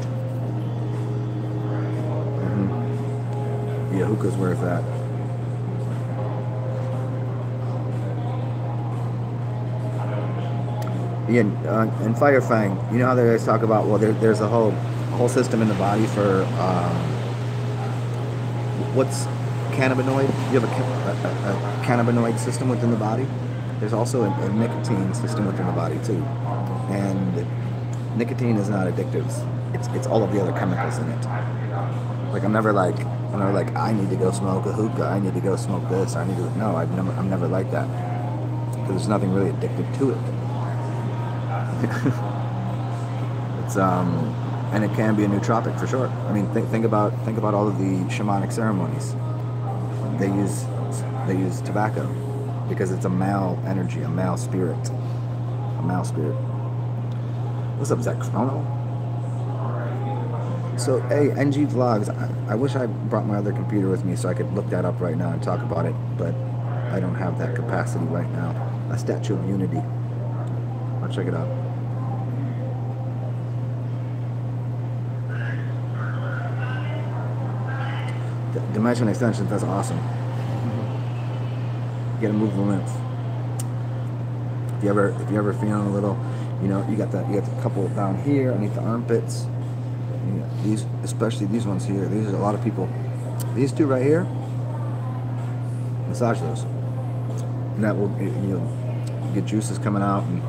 Yeah, hookahs, where's that? Yeah, and Firefang, you know how they always talk about, well, there's a whole system in the body for what's cannabinoid? You have a cannabinoid system within the body. There's also a nicotine system within the body too, and nicotine is not addictive. It's all of the other chemicals in it. Like I'm never like I need to go smoke a hookah. I need to go smoke this. I need to. No, I'm never like that because there's nothing really addictive to it. It's and it can be a nootropic for sure. I mean, think about all of the shamanic ceremonies. They use tobacco. Because it's a male energy, a male spirit. What's up, Zach Chrono? So, hey, NG Vlogs, I wish I brought my other computer with me so I could look that up right now and talk about it, but I don't have that capacity right now. A Statue of Unity. I'll check it out. Dimension extensions, that's awesome. You gotta move the lymph. If you ever feeling a little, you know, you got the couple down here underneath the armpits. You know, these, especially these ones here. These are a lot of people. These two right here. Massage those, and that will, you know, get juices coming out and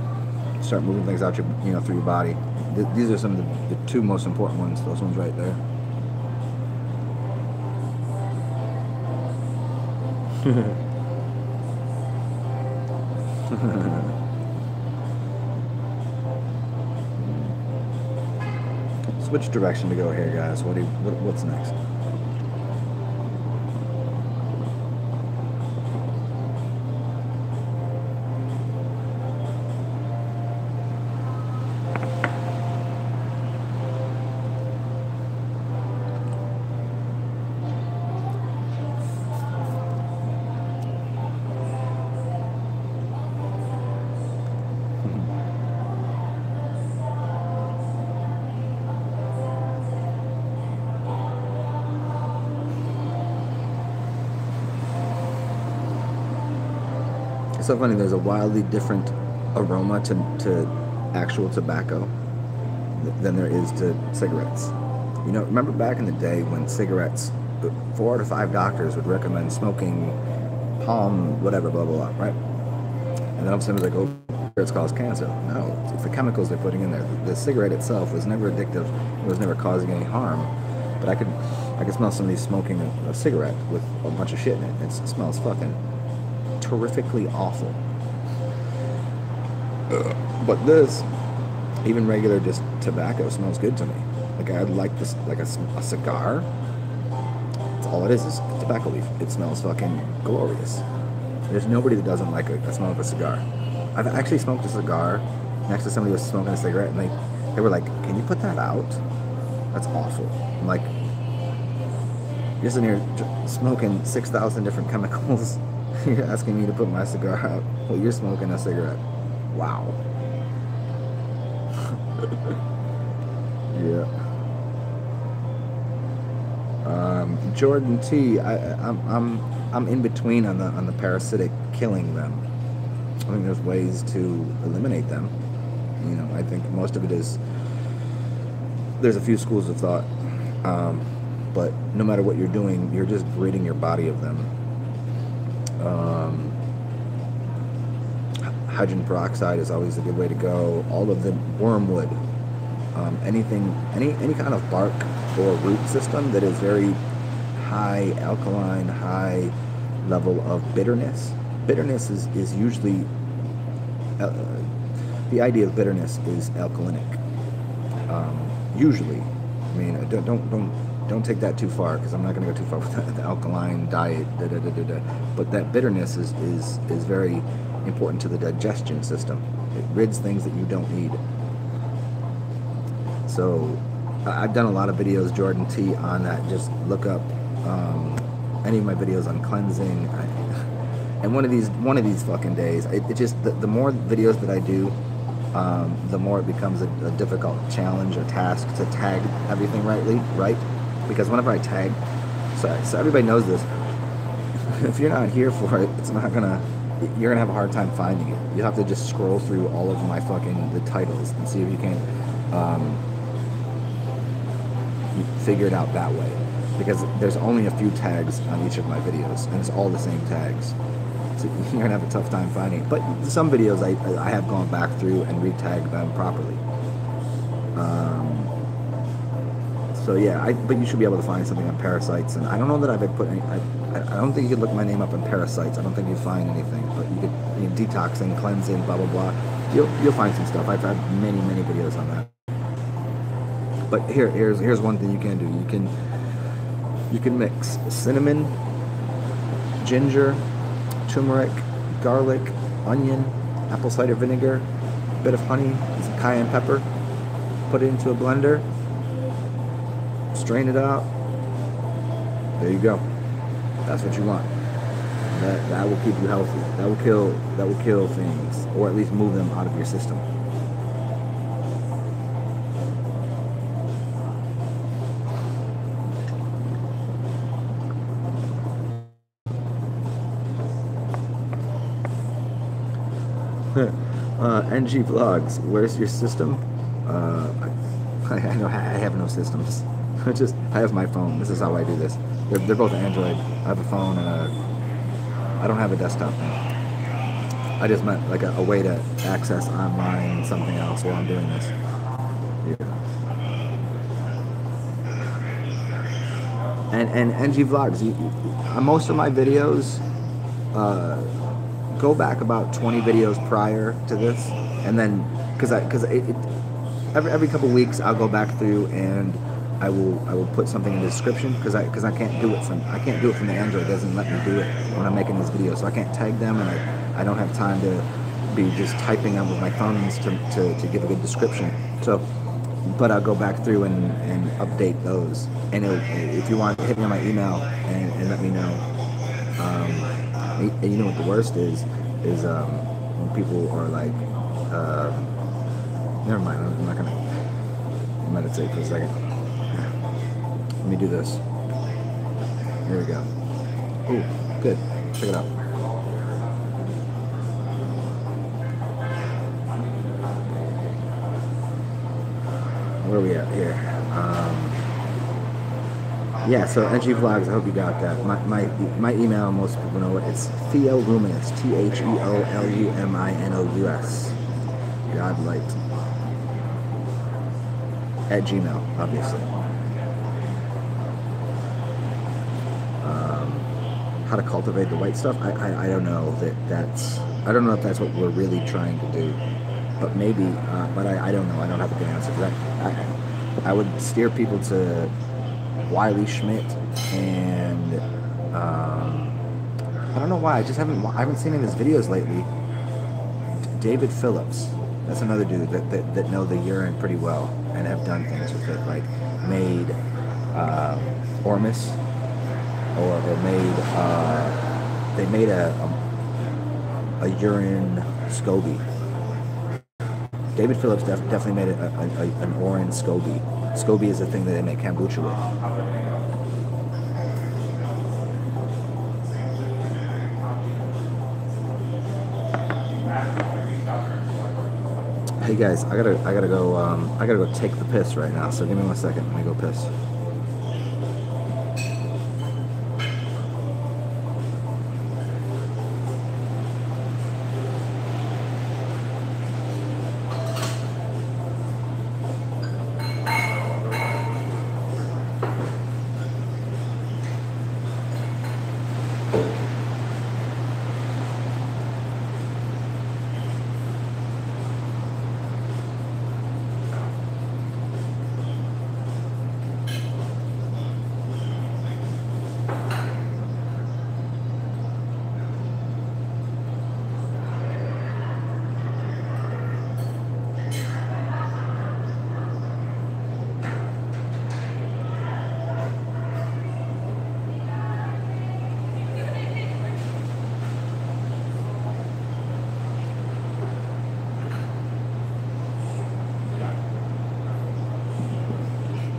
start moving things out through your body. These are some of the two most important ones. Those ones right there. Which direction to go here, guys? What's next? so funny. There's a wildly different aroma to actual tobacco than there is to cigarettes. You know, remember back in the day when cigarettes, 4 out of 5 doctors would recommend smoking palm, whatever, blah, blah, blah, right? And then all of a sudden it was like, oh, cigarettes cause cancer. No, it's the chemicals they're putting in there. The cigarette itself was never addictive. It was never causing any harm. But I could smell somebody smoking a cigarette with a bunch of shit in it. It smells fucking terrifically awful. But this, even regular just tobacco, smells good to me. Like I'd like this, like a cigar. That's all it is tobacco leaf. It smells fucking glorious. There's nobody that doesn't like a smell of a cigar. I've actually smoked a cigar next to somebody who was smoking a cigarette, and they were like, "Can you put that out? That's awful." I'm like, you're sitting here smoking 6,000 different chemicals. You're asking me to put my cigar out. Well, you're smoking a cigarette. Wow. Yeah. Jordan T. I'm in between on the parasitic killing them. I think there's ways to eliminate them. You know, I think most of it is, there's a few schools of thought, but no matter what you're doing, you're just ridding your body of them. Hydrogen peroxide is always a good way to go. All of the wormwood, any kind of bark or root system that is very high alkaline, high level of bitterness. Bitterness is usually, the idea of bitterness is alkalinic. Usually, I mean, don't take that too far, because I'm not going to go too far with the alkaline diet. But that bitterness is very important to the digestion system. It rids things that you don't need. So I've done a lot of videos, Jordan T, on that. Just look up any of my videos on cleansing. And one of these fucking days, it just, the more videos that I do, the more it becomes a difficult challenge or task to tag everything right? Because whenever I tag, so everybody knows this, if you're not here for it, you're gonna have a hard time finding it. You have to just scroll through all of my the titles and see if you can figure it out that way. Because there's only a few tags on each of my videos, and it's all the same tags. So you're gonna have a tough time finding it. But some videos I have gone back through and re-tagged them properly. So yeah, but you should be able to find something on parasites, and I don't know that I've put any. I don't think you could look my name up in parasites. I don't think you'd find anything, but you could detoxing, cleansing, blah blah blah. You'll find some stuff. I've had many videos on that. But here's one thing you can do. You can mix cinnamon, ginger, turmeric, garlic, onion, apple cider vinegar, a bit of honey, some cayenne pepper. Put it into a blender. Strain it out. There you go. That's what you want. That will keep you healthy. That will kill things, or at least move them out of your system. NG Vlogs, where's your system? I have no systems. I have my phone. This is how I do this. They're both Android. I have a phone and I don't have a desktop now. I just meant like a way to access online something else while I'm doing this. Yeah. And NG Vlogs, most of my videos go back about 20 videos prior to this, and then because every couple weeks I'll go back through and I will put something in the description, because I can't do it from the Android. It doesn't let me do it when I'm making this video, so I can't tag them, and I don't have time to be just typing them with my thumbs to give a good description. So, but I'll go back through and update those. And if you want, hit me on my email and let me know. And you know what the worst is when people are like, never mind, I'm not gonna meditate for a second. Let me do this. Here we go. Ooh, good. Check it out. where are we at here? Yeah, so NG Vlogs, I hope you got that. My email, most people know it. It's Theoluminous, TheoLuminous, Godlight, at Gmail, obviously. How to cultivate the white stuff? I don't know I don't know if that's what we're really trying to do, but maybe. But I don't know. I don't have a good answer for that. I would steer people to Wiley Schmidt and I don't know why I haven't seen any of his videos lately. David Phillips, that's another dude that know the urine pretty well and have done things with it, like made Ormus or made they made a urine SCOBY. David Phillips definitely made an orange SCOBY. SCOBY is the thing that they make kombucha with. Hey guys, I gotta go take the piss right now. So give me 1 second. Let me go piss.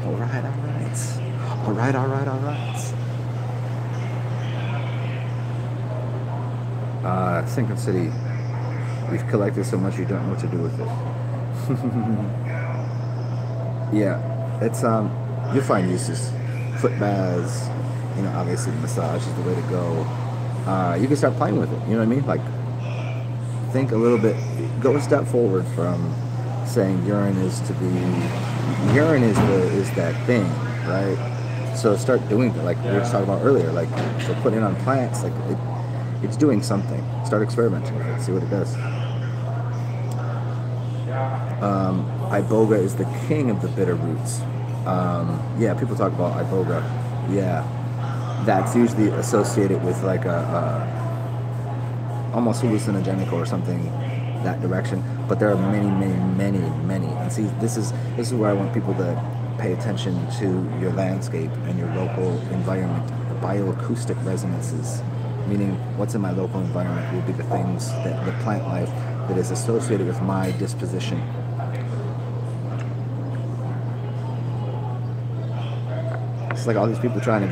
All right. Sinking City, we've collected so much you don't know what to do with it. Yeah, it's you'll find uses. Foot baths, you know, obviously massage is the way to go. You can start playing with it. You know what I mean? Like, think a little bit, go a step forward from saying urine is that thing, right? So start doing it, like we were talking about earlier, like so putting it on plants, like it's doing something. Start experimenting with it, see what it does. Iboga is the king of the bitter roots. Yeah, people talk about Iboga. Yeah, that's usually associated with like a almost hallucinogenic or something that direction. But there are many. And see, this is where I want people to pay attention to your landscape and your local environment, the bioacoustic resonances, meaning what's in my local environment will be the things that the plant life that is associated with my disposition. It's like all these people trying to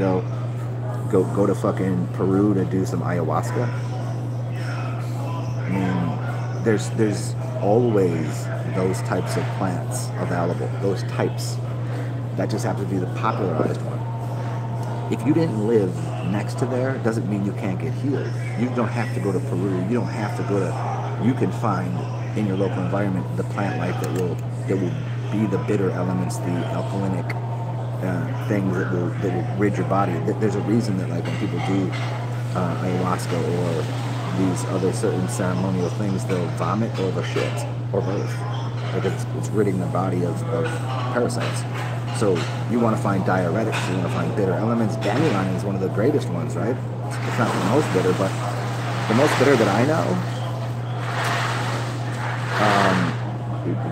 go to fucking Peru to do some ayahuasca. I mean, there's always those types of plants available, those types. That just happens to be the popularized one. If you didn't live next to there, doesn't mean you can't get healed. You don't have to go to Peru. You don't have to go to. You can find in your local environment the plant life that will be the bitter elements, the alkalinic things that will rid your body. There's a reason that like when people do ayahuasca or these other certain ceremonial things, they'll vomit or they'll shit or both. Because it's ridding the body of parasites. So you want to find diuretics, you want to find bitter elements. Dandelion is one of the greatest ones, right? It's not the most bitter, but the most bitter that I know,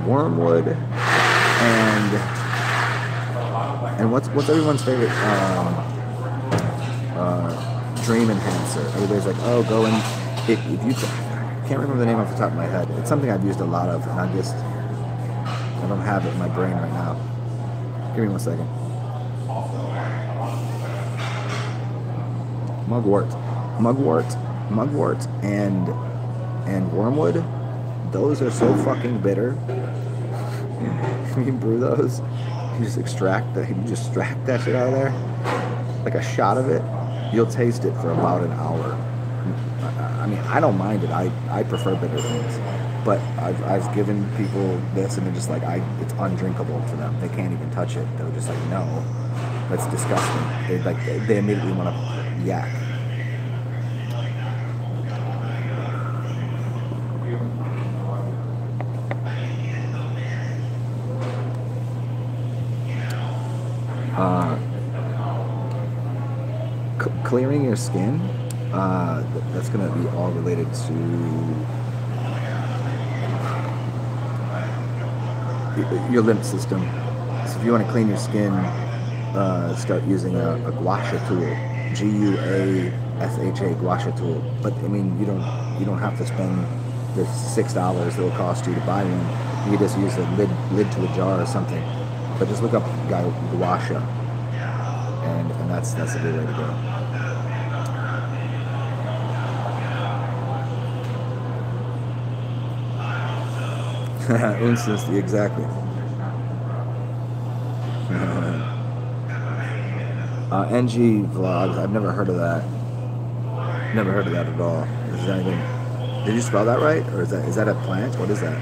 wormwood, and what's everyone's favorite dream enhancer? Everybody's like, oh, go and if you I can't remember the name off the top of my head. It's something I've used a lot of, and I don't have it in my brain right now. Give me 1 second. Mugwort, and wormwood. Those are so fucking bitter. when you brew those, you just extract that shit out of there, like a shot of it. You'll taste it for about an hour. I mean, I don't mind it. I prefer bitter things, but I've given people this and they're just like, it's undrinkable for them. They can't even touch it. They're just like, no, that's disgusting. They immediately want to yak. Clearing your skin, that's going to be all related to your lymph system. So if you want to clean your skin, start using a gua sha tool, Guasha, gua sha tool. But I mean, you don't have to spend the $6 that will cost you to buy one. You can just use a lid to a jar or something. But just look up gua sha, and that's a good way to go. Instantly, exactly. NG vlogs. I've never heard of that. Never heard of that at all. Is that even? Did you spell that right, or is that a plant? What is that?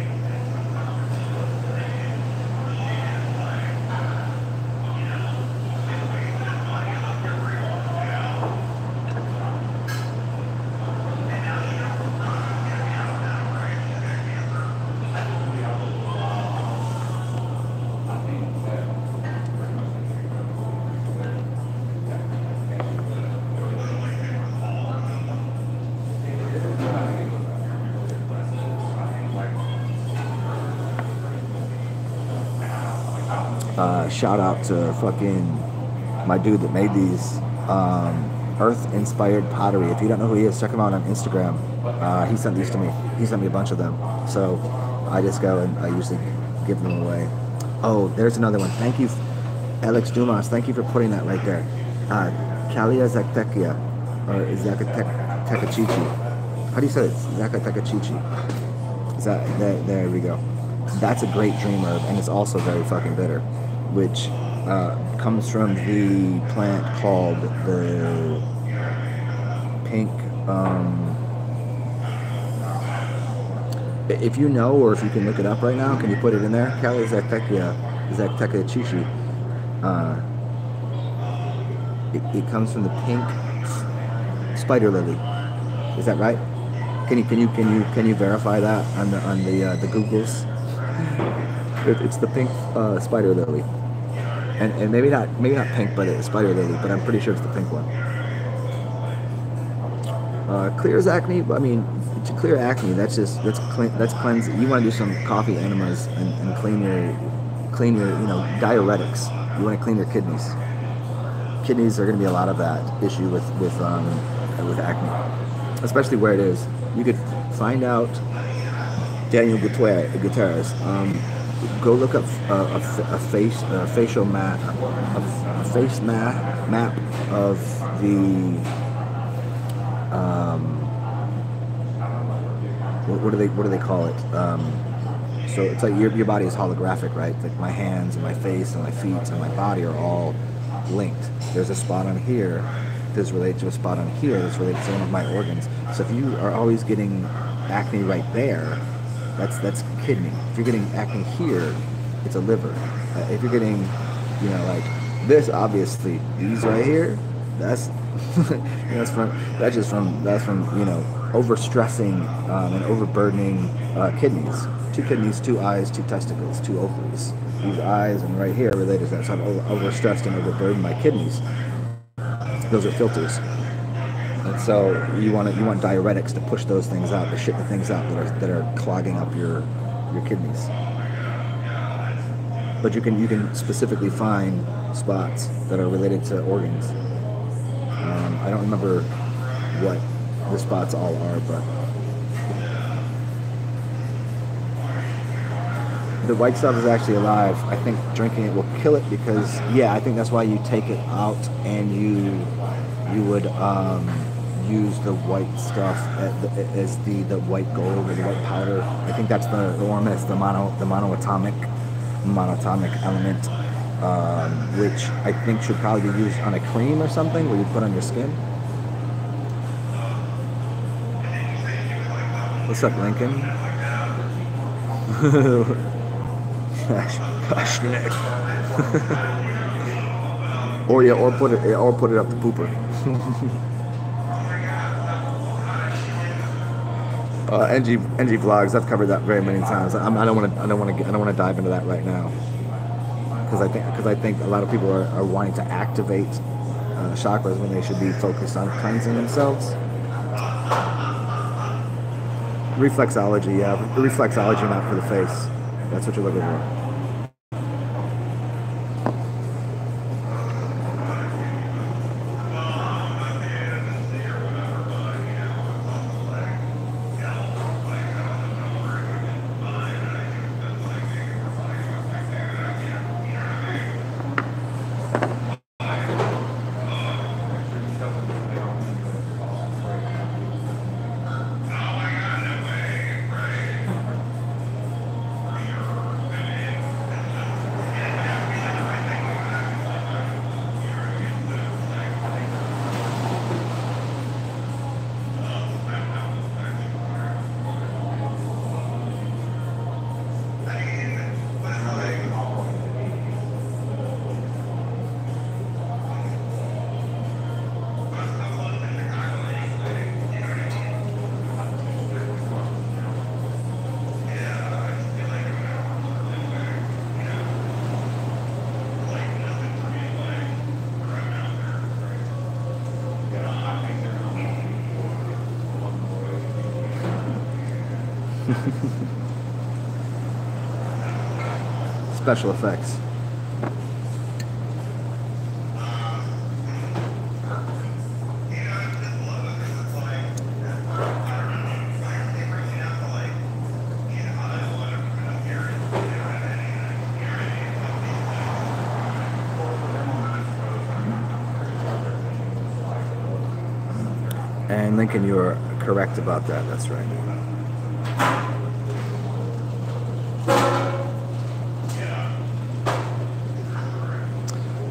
Shout out to fucking my dude that made these, Earth-inspired pottery. If you don't know who he is, check him out on Instagram. He sent these to me. He sent me a bunch of them. So I just go and I usually give them away. Oh, there's another one. Thank you, Alex Dumas. Thank you for putting that right there. Kalia Zaktekia, or Zakatekachichi. How do you say it? Zakatekachichi. Is that there we go. That's a great dream herb, and it's also very fucking bitter, which comes from the plant called the pink. If you know, or if you can look it up right now, can you put it in there? Kalia Zaktekia. It comes from the pink spider lily. Is that right? Can you verify that on the Googles? It's the pink spider lily, and maybe not pink, but it's spider lily. But I'm pretty sure it's the pink one. Clears acne. I mean, to clear acne, that's cleanse. You want to do some coffee enemas and clean your diuretics. You want to clean your kidneys. Kidneys are going to be a lot of that issue with acne, especially where it is. You could find out Daniel Gutierrez. Go look up a facial map, a face map of the what do they call it? So it's like your body is holographic, right? Like my hands and my face and my feet and my body are all linked. There's a spot on here that's related to a spot on here that's related to one of my organs. So if you are always getting acne right there, that's kidney. If you're getting acne here, it's a liver. If you're getting, like this, obviously these right here, that's that's from overstressing and overburdening kidneys. 2 kidneys, 2 eyes, 2 testicles, 2 ovaries. These eyes and right here are related to that. So I'm overstressed and overburdened my kidneys. Those are filters. And so you want diuretics to push those things out, to shit the things out that are clogging up your kidneys. But you can specifically find spots that are related to organs. I don't remember what the spots all are, but the white stuff is actually alive. I think drinking it will kill it because, I think that's why you take it out and you would use the white stuff as the white gold or the white powder. I think that's the ornament, the monoatomic monatomic element, which I think should probably be used on a cream or something where you put on your skin. What's up, Lincoln? Gosh, or yeah, or put it up the pooper. NG vlogs. I've covered that very many times. I don't want to dive into that right now because I think a lot of people are wanting to activate chakras when they should be focused on cleansing themselves. Reflexology, yeah, reflexology, not for the face. That's what you're looking for. Special effects. And Lincoln, you are correct about that. That's right.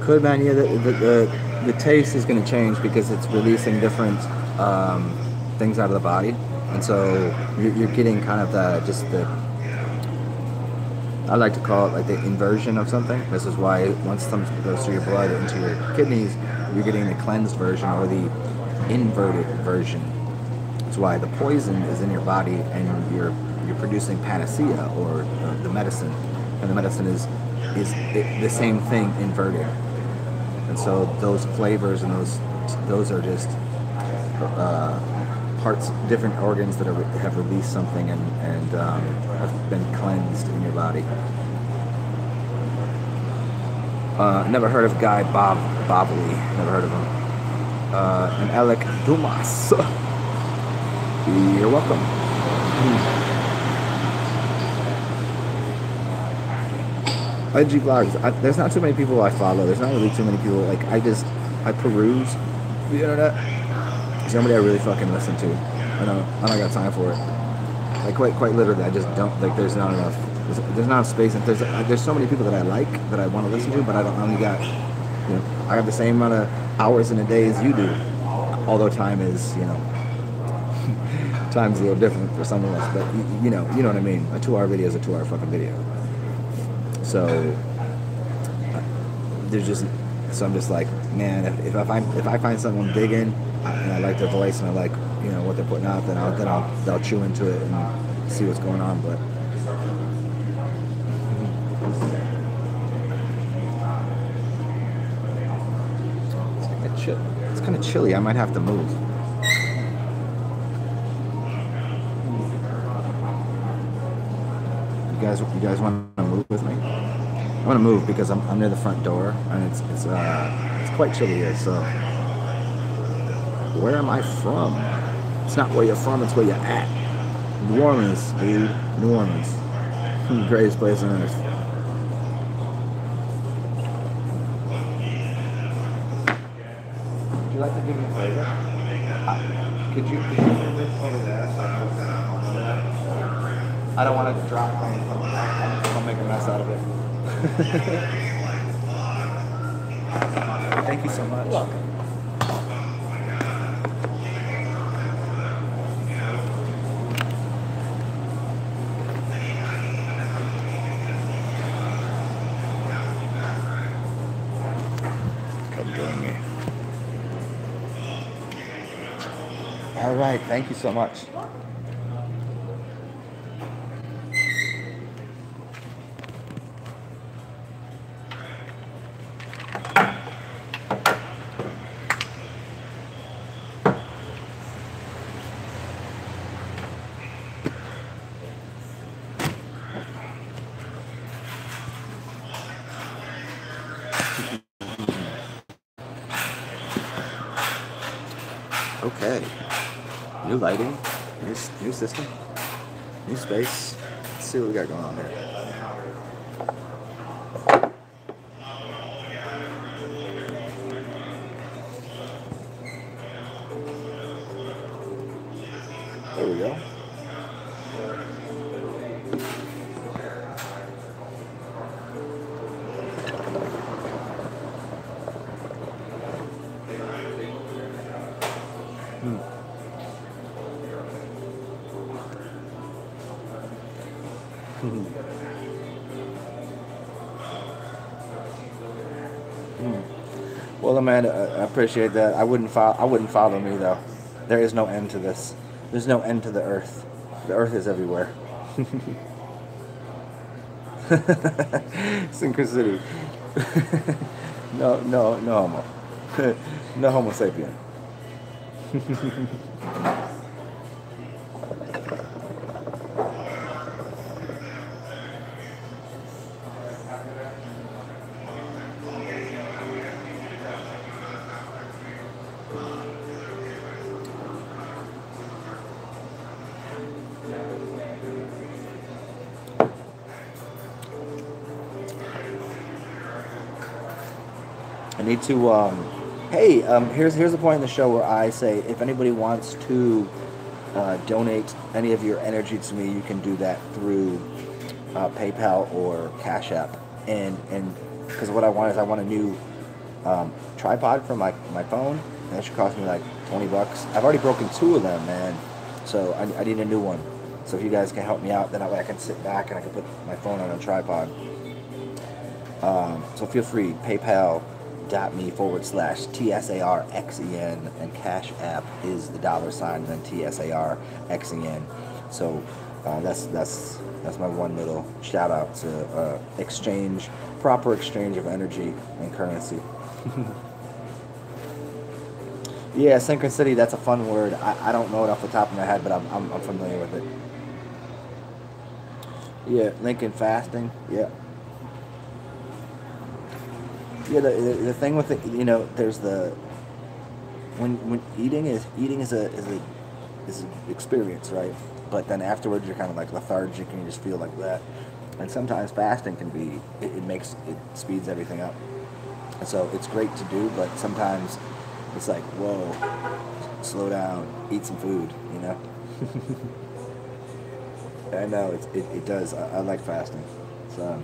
Could, man, yeah, the taste is going to change because it's releasing different things out of the body, and so you're getting kind of I like to call it like the inversion of something. This is why once something goes through your blood into your kidneys, you're getting the cleansed version or the inverted version. That's why the poison is in your body and you're producing panacea or the medicine, and the medicine is the same thing inverted. And so those flavors and those are just parts, different organs that have released something and have been cleansed in your body. Never heard of Guy Bobley. Never heard of him. And Alec Dumas. You're welcome. IG vlogs. There's not too many people I follow. There's not really too many people. Like I peruse the internet. Somebody I really fucking listen to. I don't got time for it. Like quite literally, I just don't. Like there's not enough. There's not enough space. And there's so many people that I like that I want to listen to, but I only got. You know, I have the same amount of hours in a day as you do. Although time is, time's a little different for some of us. But you know what I mean. A 2-hour video is a 2-hour fucking video. So so I'm just like, man, if I find someone digging and I like their voice and I like what they're putting out, then I'll chew into it and see what's going on. But it's kind of chilly. I might have to move. You guys want to move with me? I want to move because I'm near the front door and it's quite chilly here. So where am I from? It's not where you're from, it's where you're at. New Orleans, dude. New Orleans. The greatest place on earth. Would you like to do me a favor? Could you move this over there? I don't want it to drop things. I'm gonna make a mess out of it. Thank you so much. You're welcome. Come join me. All right, thank you so much. Okay, new lighting, new system, new space. Let's see what we got going on here. There we go. Well, Amanda, I appreciate that. I wouldn't follow me though. There is no end to this. There's no end to the earth. The earth is everywhere. Synchronicity. No homo. No homo sapien. I need to, hey, here's the point in the show where I say if anybody wants to donate any of your energy to me, you can do that through PayPal or Cash App. And because what I want is I want a new tripod for my phone. And that should cost me like $20. I've already broken 2 of them, man. So I need a new one. So if you guys can help me out, then that way I can sit back and I can put my phone on a tripod. So feel free, PayPal.me/TsarXen, and Cash App is the $, then TsarXen. So that's my one little shout out to proper exchange of energy and currency. Yeah, synchronicity, that's a fun word. I don't know it off the top of my head, but I'm familiar with it. Yeah, Lincoln fasting. Yeah. Yeah, the thing with it, there's when eating is an experience, right? But then afterwards you're kind of like lethargic and you just feel like that. And sometimes fasting can be it speeds everything up. And so it's great to do, but sometimes it's like, whoa, slow down, eat some food, I know it does. I like fasting. So.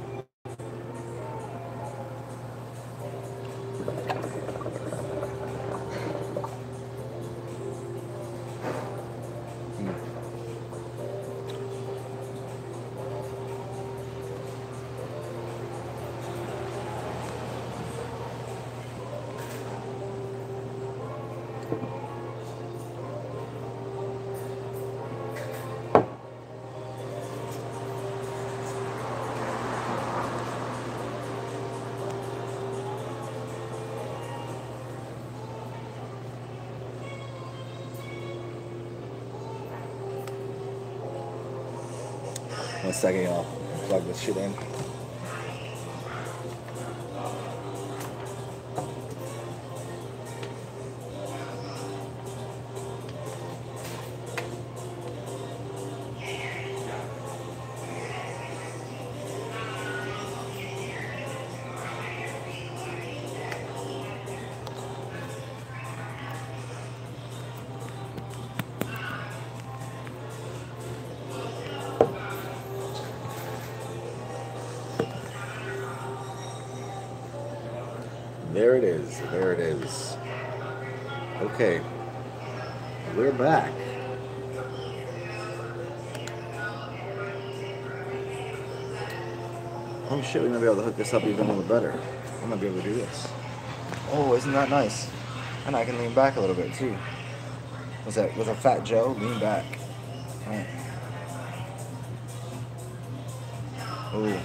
One second, I'll plug this shit in. There it is. There it is. Okay. We're back. Oh shit, we might be able to hook this up even a little better. I might be able to do this. Oh, isn't that nice? And I can lean back a little bit too. Was a Fat Joe? Lean back. Alright. Oh.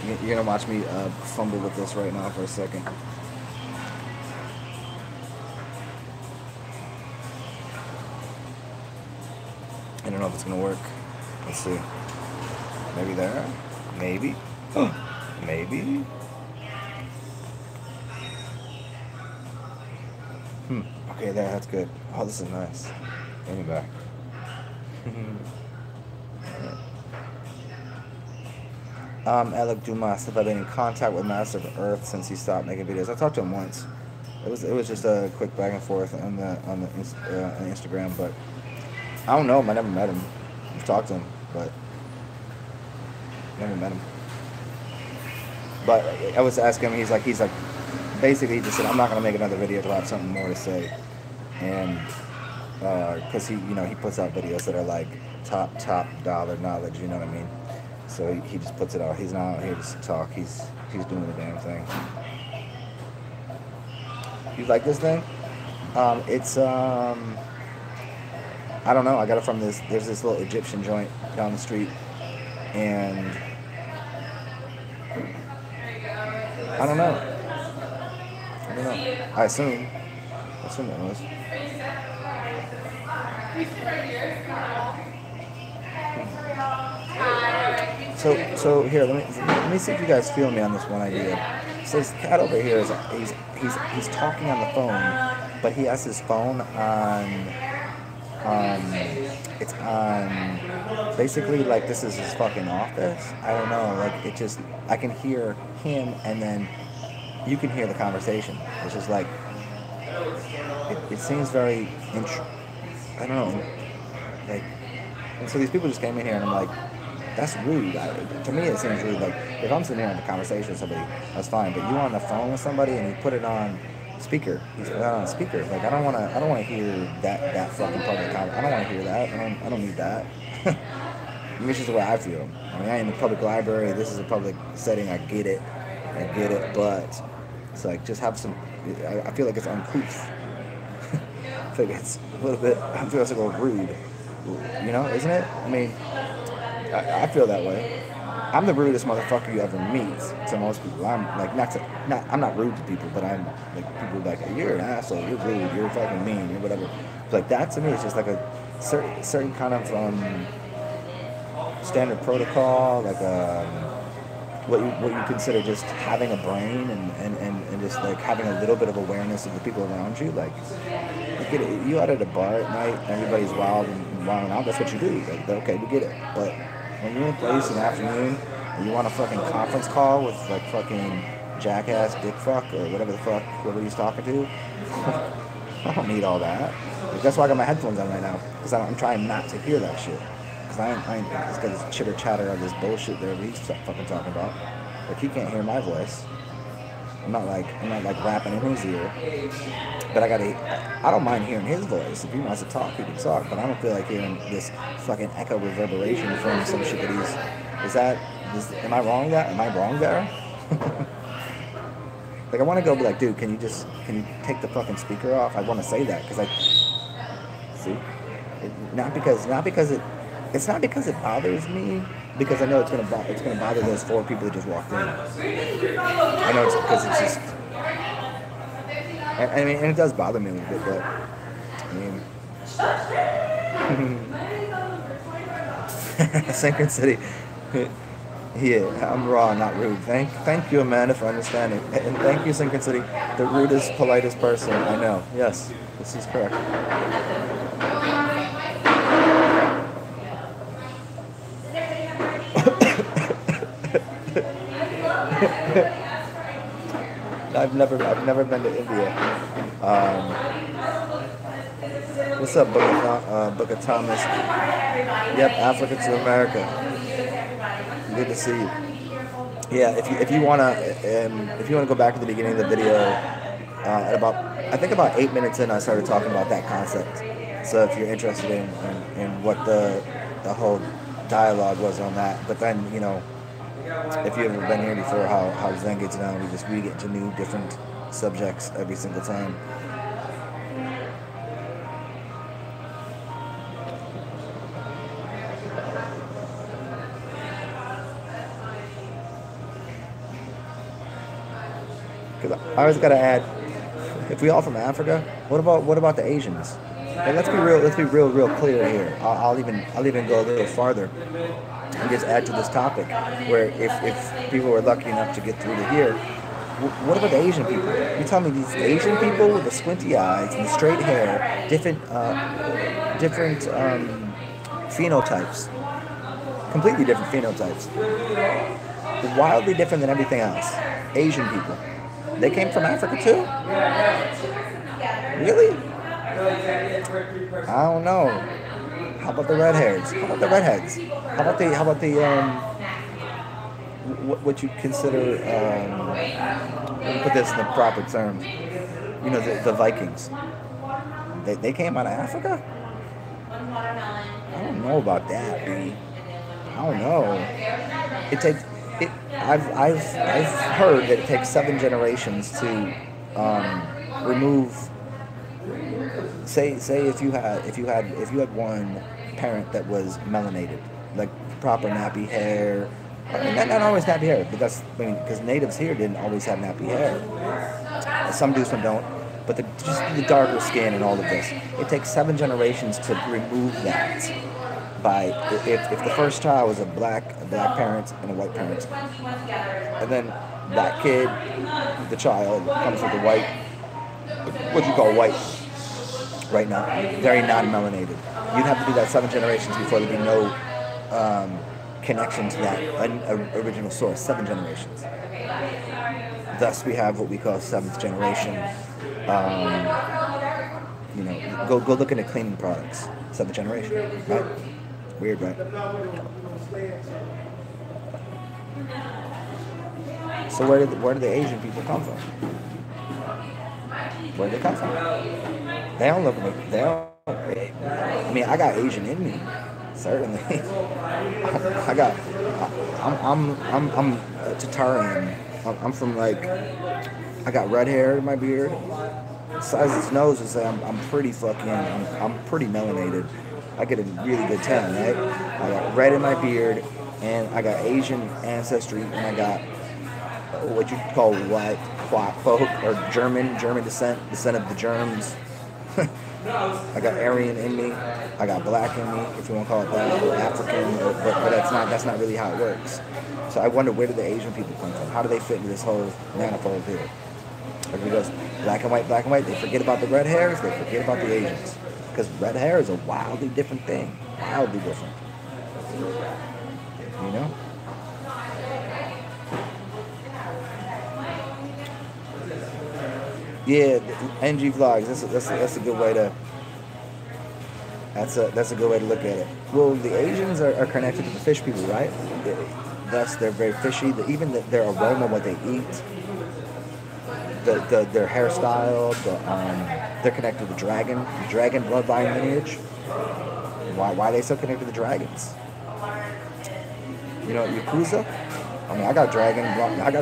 You're gonna watch me fumble with this right now for a second. I don't know if it's gonna work. Let's see. Maybe there? Maybe? Maybe? Okay, there, that's good. Oh, this is nice. Bring me back. Alec Dumas, have I been in contact with Master of Earth since he stopped making videos? I talked to him once. It was just a quick back and forth on Instagram, but I don't know him. I never met him. I've talked to him, but never met him. But I was asking him. He's like, basically, he just said, I'm not gonna make another video till I have something more to say, and because he puts out videos that are like top dollar knowledge. You know what I mean? So he just puts it out. He's not out here just to talk. He's doing the damn thing. You like this thing? It's I don't know. I got it from there's this little Egyptian joint down the street, and I don't know. I assume it was. So here, let me see if you guys feel me on this one idea. So this cat over here is he's talking on the phone, but he has his phone on it's on basically like this is his fucking office. I don't know, like it just I can hear him and then you can hear the conversation. It's just like it seems very I don't know, like, and so these people just came in here and I'm like, that's rude. To me, it seems rude. Like, if I'm sitting here in a conversation with somebody, that's fine. But you on the phone with somebody and you put it on speaker. You put it on speaker. Like, I don't want to hear that fucking public comment. I don't want to hear that. I don't need that. I mean, it's just the way I feel. I mean, I am in a public library. This is a public setting. I get it. But it's like, just have some. I feel like it's uncouth. I feel like it's a little bit. I feel it's a little rude. You know, isn't it? I mean. I feel that way. I'm the rudest motherfucker you ever meet to most people. I'm like I'm not rude to people, but I'm like people are like, you're an asshole, you're rude, you're fucking mean, you're whatever. Like that to me is just like a certain kind of standard protocol, like what you consider just having a brain and just like having a little bit of awareness of the people around you. Like you out at a bar at night, everybody's wild and wilding out. That's what you do. Like, okay, we get it, but when you're in a place in the afternoon and you want a fucking conference call with like fucking jackass dick fuck or whatever the fuck whoever he's talking to, I don't need all that. Like, that's why I got my headphones on right now, because I'm trying not to hear that shit. Because I ain't it's got this chitter chatter of this bullshit that he's fucking talking about. Like he can't hear my voice. I'm not like rapping in his ear. But I don't mind hearing his voice. If he wants to talk, he can talk. But I don't feel like hearing this fucking echo reverberation from some shit that am I wrong there? Am I wrong there? Like I want to go be like, dude, can you take the fucking speaker off? I want to say that because it's not because it bothers me. Because I know it's gonna bother those 4 people that just walked in. I know it's because it's just. I mean, and it does bother me a little bit, but I mean, Synchronicity. Yeah, I'm raw, not rude. Thank you, Amanda, for understanding, and thank you, Synchronicity, the rudest, politest person I know. Yes, this is correct. I've never been to India. What's up, Booker Thomas? Yep, Africa to America. Good to see you. Yeah, if you wanna go back to the beginning of the video, at about I think about 8 minutes in, I started talking about that concept. So if you're interested in what the whole dialogue was on that, but then if you've ever been here before, how Zen gets down, we get into new different subjects every single time. Because I always gotta add, if we all from Africa, what about the Asians? Like, let's be real clear here. I'll even go a little farther and just add to this topic, where if people were lucky enough to get through to here, what about the Asian people? You tell me these Asian people with the squinty eyes and the straight hair, different phenotypes, completely different phenotypes, wildly different than everything else. Asian people, they came from Africa too? Really? I don't know. How about the red hairs? How about the redheads? How about the what you consider, let me put this in the proper terms. The Vikings. They came out of Africa? I don't know about that, B. I don't know. It takes it. I've heard that it takes 7 generations to remove. Say if you had one parent that was melanated, like proper nappy hair. Not always nappy hair, but because natives here didn't always have nappy hair. Some do, some don't. But just the darker skin and all of this, it takes 7 generations to remove that. If the first child was a black parent and a white parent, and then that kid, the child, comes with a white, what you call white, right now, very non-melanated. You'd have to do that 7 generations before there'd be no connection to that original source. 7 generations. Thus, we have what we call 7th generation. Go look into cleaning products. 7th generation, right? Weird, right? So where do the Asian people come from? Where do they come from? They don't look like they don't. I mean, I got Asian in me, certainly. I'm TsarXen. I'm from, like, I got red hair in my beard. The size of his nose would say I'm pretty I'm pretty melanated. I get a really good tan, right? I got red in my beard, and I got Asian ancestry, and I got what you call white folk or German descent of the germs. I got Aryan in me. I got black in me, if you want to call it that, or African, but that's not really how it works. So I wonder, where do the Asian people come from? How do they fit into this whole manifold here? Everybody goes black and white. They forget about the red hairs. They forget about the Asians, because red hair is a wildly different thing. Wildly different. You know. Yeah, NG vlogs. That's a good way to. That's a good way to look at it. Well, the Asians are connected to the fish people, right? Thus, they're very fishy. Even their aroma, what they eat, their hairstyle, they're connected to the dragon bloodline lineage. Why are they so connected to the dragons? Yakuza. I mean, I got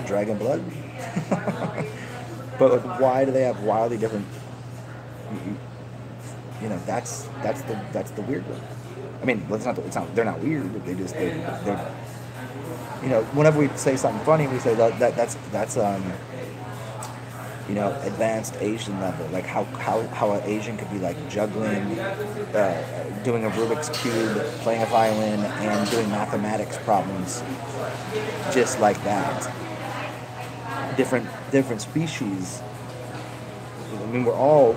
dragon blood. But why do they have wildly different? That's the weird one. I mean, they're not weird. They're whenever we say something funny, we say that's advanced Asian level. Like how an Asian could be like juggling, doing a Rubik's Cube, playing a violin, and doing mathematics problems, just like that. Different species. I mean, we're all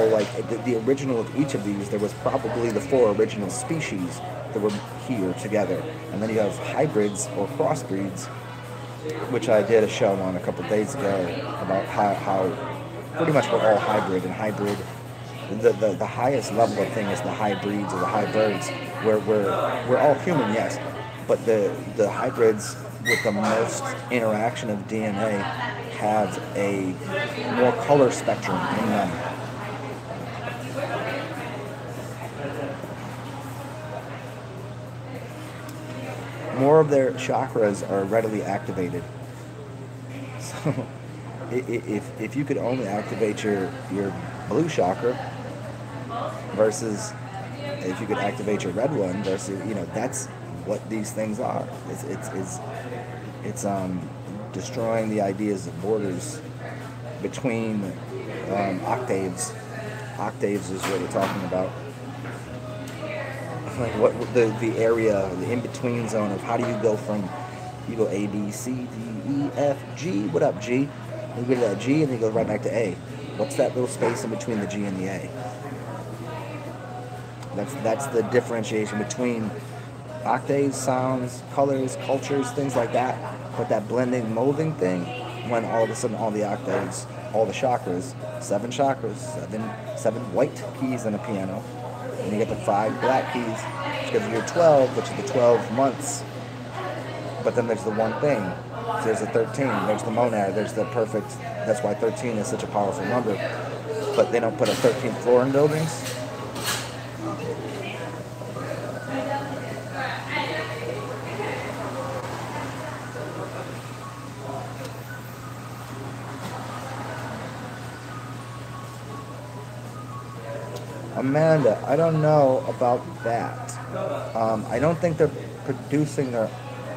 like the original of each of these. There was probably the 4 original species that were here together, and then you have hybrids or crossbreeds, which I did a show on a couple of days ago about how pretty much we're all hybrid, and hybrid. The highest level of thing is the hybrids or the hybrids, where we're all human, yes, but the hybrids with the most interaction of DNA have a more color spectrum in them. More of their chakras are readily activated. So if you could only activate your blue chakra versus if you could activate your red one versus, that's what these things are. It's destroying the ideas of borders between octaves. Octaves is what we're talking about. Like what the area, the in-between zone of how do you go from, you go A, B, C, D, E, F, G. What up, G? You go to that G and then you go right back to A. What's that little space in between the G and the A? That's the differentiation between octaves, sounds, colors, cultures, things like that. But that blending, molding thing, when all of a sudden all the octaves, all the chakras, 7 chakras, seven white keys on a piano, and you get the 5 black keys, which gives you your 12, which is the 12 months. But then there's the one thing. So there's the 13, there's the monad, there's the perfect. That's why 13 is such a powerful number. But they don't put a 13th floor in buildings. Amanda, I don't know about that. I don't think they're producing their.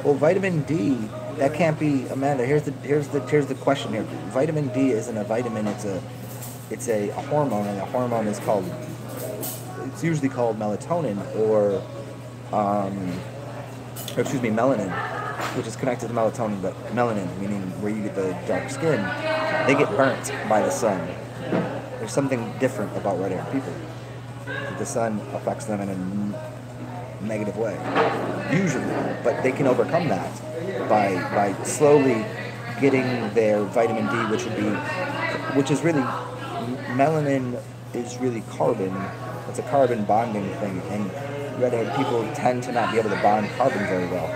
Well, vitamin D, that can't be. Amanda, here's the question here. Vitamin D isn't a vitamin. It's a hormone, and a hormone is called. It's usually called melatonin or melanin, which is connected to melatonin, but melanin, meaning where you get the dark skin, they get burnt by the sun. There's something different about red-haired people. The sun affects them in a negative way, usually, but they can overcome that by slowly getting their vitamin D, which is really, melanin is really carbon. It's a carbon bonding thing, and red-haired people tend to not be able to bond carbon very well.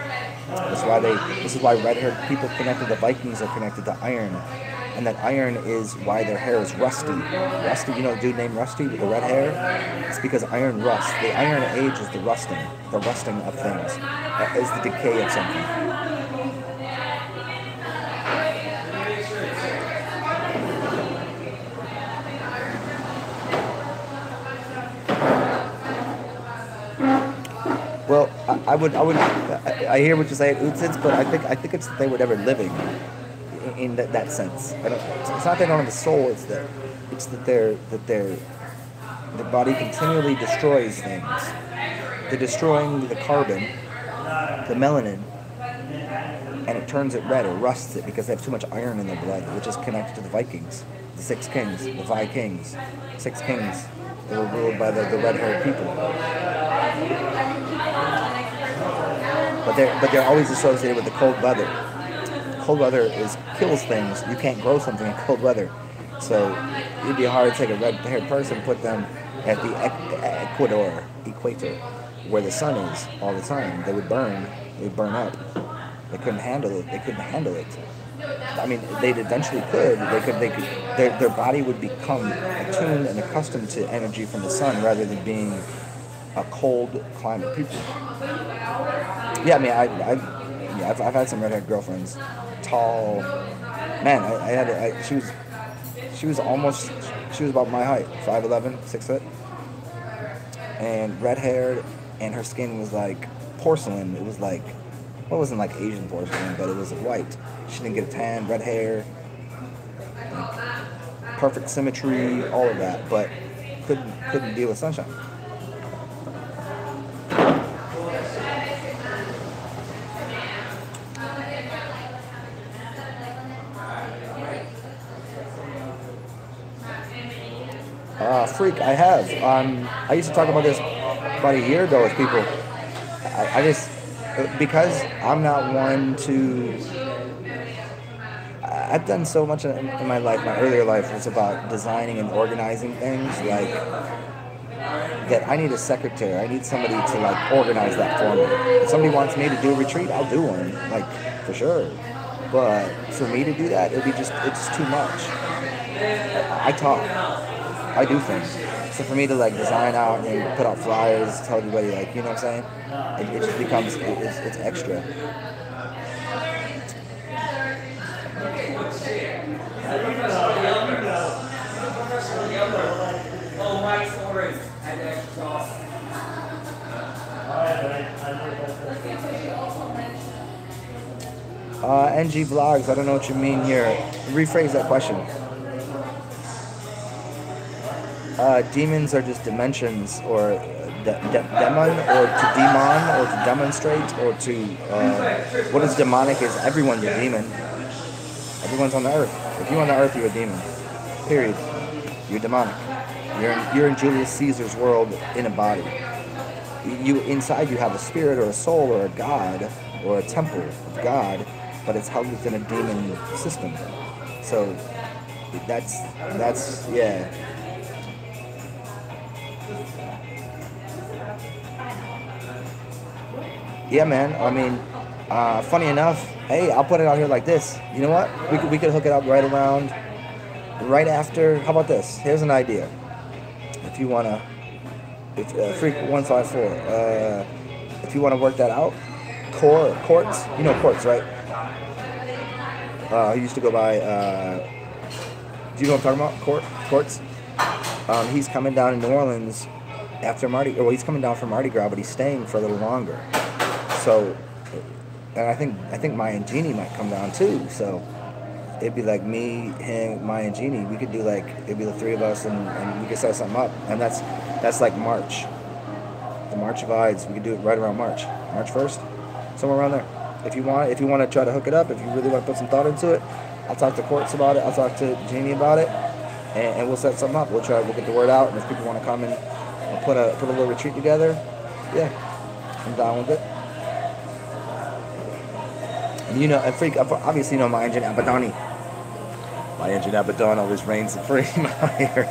This is why red-haired people connected to Vikings are connected to iron. And that iron is why their hair is rusty. Rusty, you know, a dude named Rusty with the red hair? It's because iron rusts. The iron age is the rusting of things. Is the decay of something. Well, I hear what you say at Utsids, but I think it's that they were never living. In that sense, it's not they don't have a soul. It's that their body continually destroys things. They're destroying the carbon, the melanin, and it turns it red or rusts it because they have too much iron in their blood, which is connected to the Vikings, the 6 kings, the Vikings, 6 kings. They were ruled by the red-haired people. But they're always associated with the cold weather. Cold weather kills things. You can't grow something in cold weather. So it'd be hard to take a red-haired person, put them at the equator, where the sun is all the time. They would burn. They'd burn up. They couldn't handle it. I mean, they eventually could. Their body would become attuned and accustomed to energy from the sun rather than being a cold climate people. Yeah, I mean, I've had some red-haired girlfriends. Tall, man. She was about my height, 5'11", 6 foot, and red-haired, and her skin was like porcelain. It was like, well, it wasn't like Asian porcelain, but it was white. She didn't get a tan, red hair, like perfect symmetry, all of that, but couldn't deal with sunshine. Freak, I have. I used to talk about this about a year ago with people. I just, because I'm not one to, I've done so much in my life, my earlier life was about designing and organizing things, like that I need a secretary. I need somebody to like organize that for me. If somebody wants me to do a retreat, I'll do one, like for sure. But for me to do that, it's too much. I talk, I do things. So for me to like design out and put out flyers, tell everybody like, you know what I'm saying? It just becomes it's extra. NG Vlogs, I don't know what you mean here. Rephrase that question. Demons are just dimensions, or demon, or to demon, or to demonstrate, or to what is demonic is everyone's a demon. Everyone's on the earth. If you're on the earth, you're a demon. Period. You're demonic. You're in Julius Caesar's world in a body. Inside you have a spirit or a soul or a god or a temple of God, but it's held within a demon system. So that's yeah. Yeah, man. I mean, funny enough, hey, I'll put it out here like this. You know what? We could hook it up right after. How about this? Here's an idea. If you wanna, Freak 154. If you wanna work that out, Quartz. You know Quartz, right? He used to go by. Do you know what I'm talking about? Quartz. He's coming down in New Orleans after he's coming down from Mardi Gras, but he's staying for a little longer. So, and I think Maya and Jeannie might come down too. So it'd be like me, him, Maya and Jeannie. We could do like, it'd be the three of us, and we could set something up. And that's like March, the March of Ides. We could do it right around March 1st, somewhere around there. If you want to try to hook it up, if you really want to put some thought into it, I'll talk to Quartz about it. I'll talk to Jeannie about it, and we'll set something up. We'll get the word out, and if people want to come and put a little retreat together, yeah, I'm down with it. And you know, and Freak, obviously, you know my engine Abaddon. My engine Abaddon always reigns supreme out here.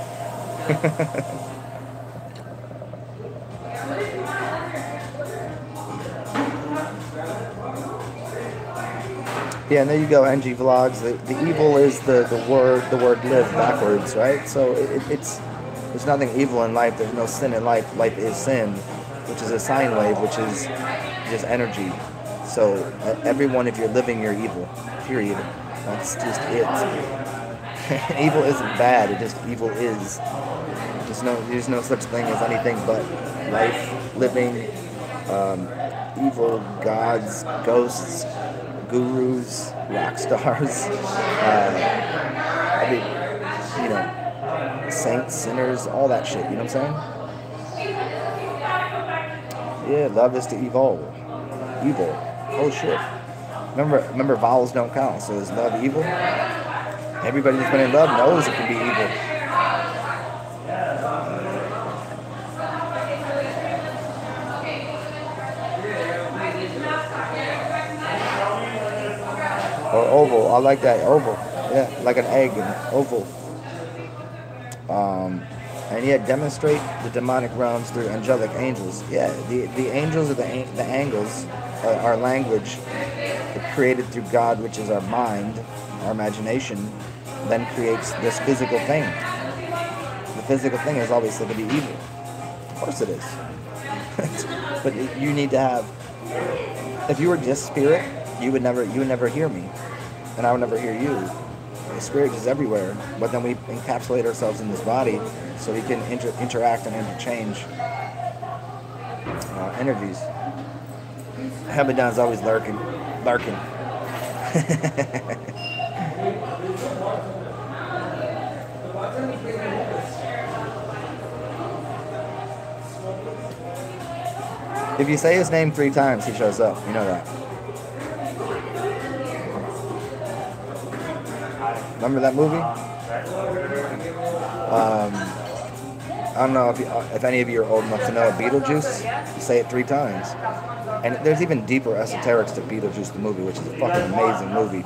Yeah, and there you go, NG Vlogs. The evil is the word live backwards, right? So there's nothing evil in life. There's no sin in life. Life is sin, which is a sine wave, which is just energy. So everyone, if you're living, you're evil. Period. That's just it. Evil isn't bad. Evil is. There's no such thing as anything but life, living, evil, gods, ghosts, gurus, rock stars, saints, sinners, all that shit. You know what I'm saying? Yeah, love is to evolve. Evil. Oh shit. Remember vowels don't count, so is love evil? Everybody that's been in love knows it can be evil. Or oval, I like that, oval. Yeah, like an egg, and oval. And yeah, demonstrate the demonic realms through angelic angels. Yeah, the angels are the angles, our language, created through God, which is our mind, our imagination, then creates this physical thing. The physical thing is always going to be evil. Of course it is. But you need to have. If you were just spirit, you would never hear me, and I would never hear you. The spirit is everywhere, but then we encapsulate ourselves in this body so we can interact and interchange energies. Abaddon's always lurking. If you say his name 3 times, he shows up. You know that. Remember that movie? I don't know if any of you are old enough to know Beetlejuice. You say it 3 times. And there's even deeper esoterics to Beetlejuice the movie, which is a fucking amazing movie,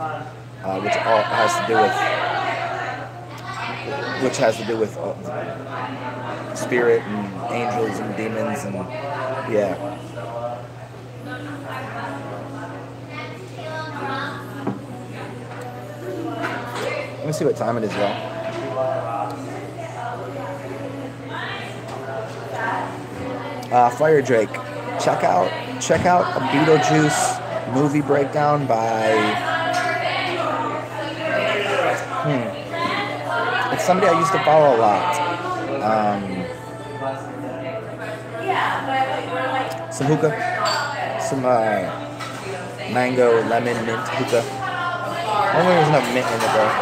which all has to do with which has to do with spirit and angels and demons and yeah. Let me see what time it is, y'all. Fire Drake. Check out a Beetlejuice movie breakdown by it's somebody I used to follow a lot. Some hookah, some mango, lemon, mint hookah. Only there's enough mint in it though.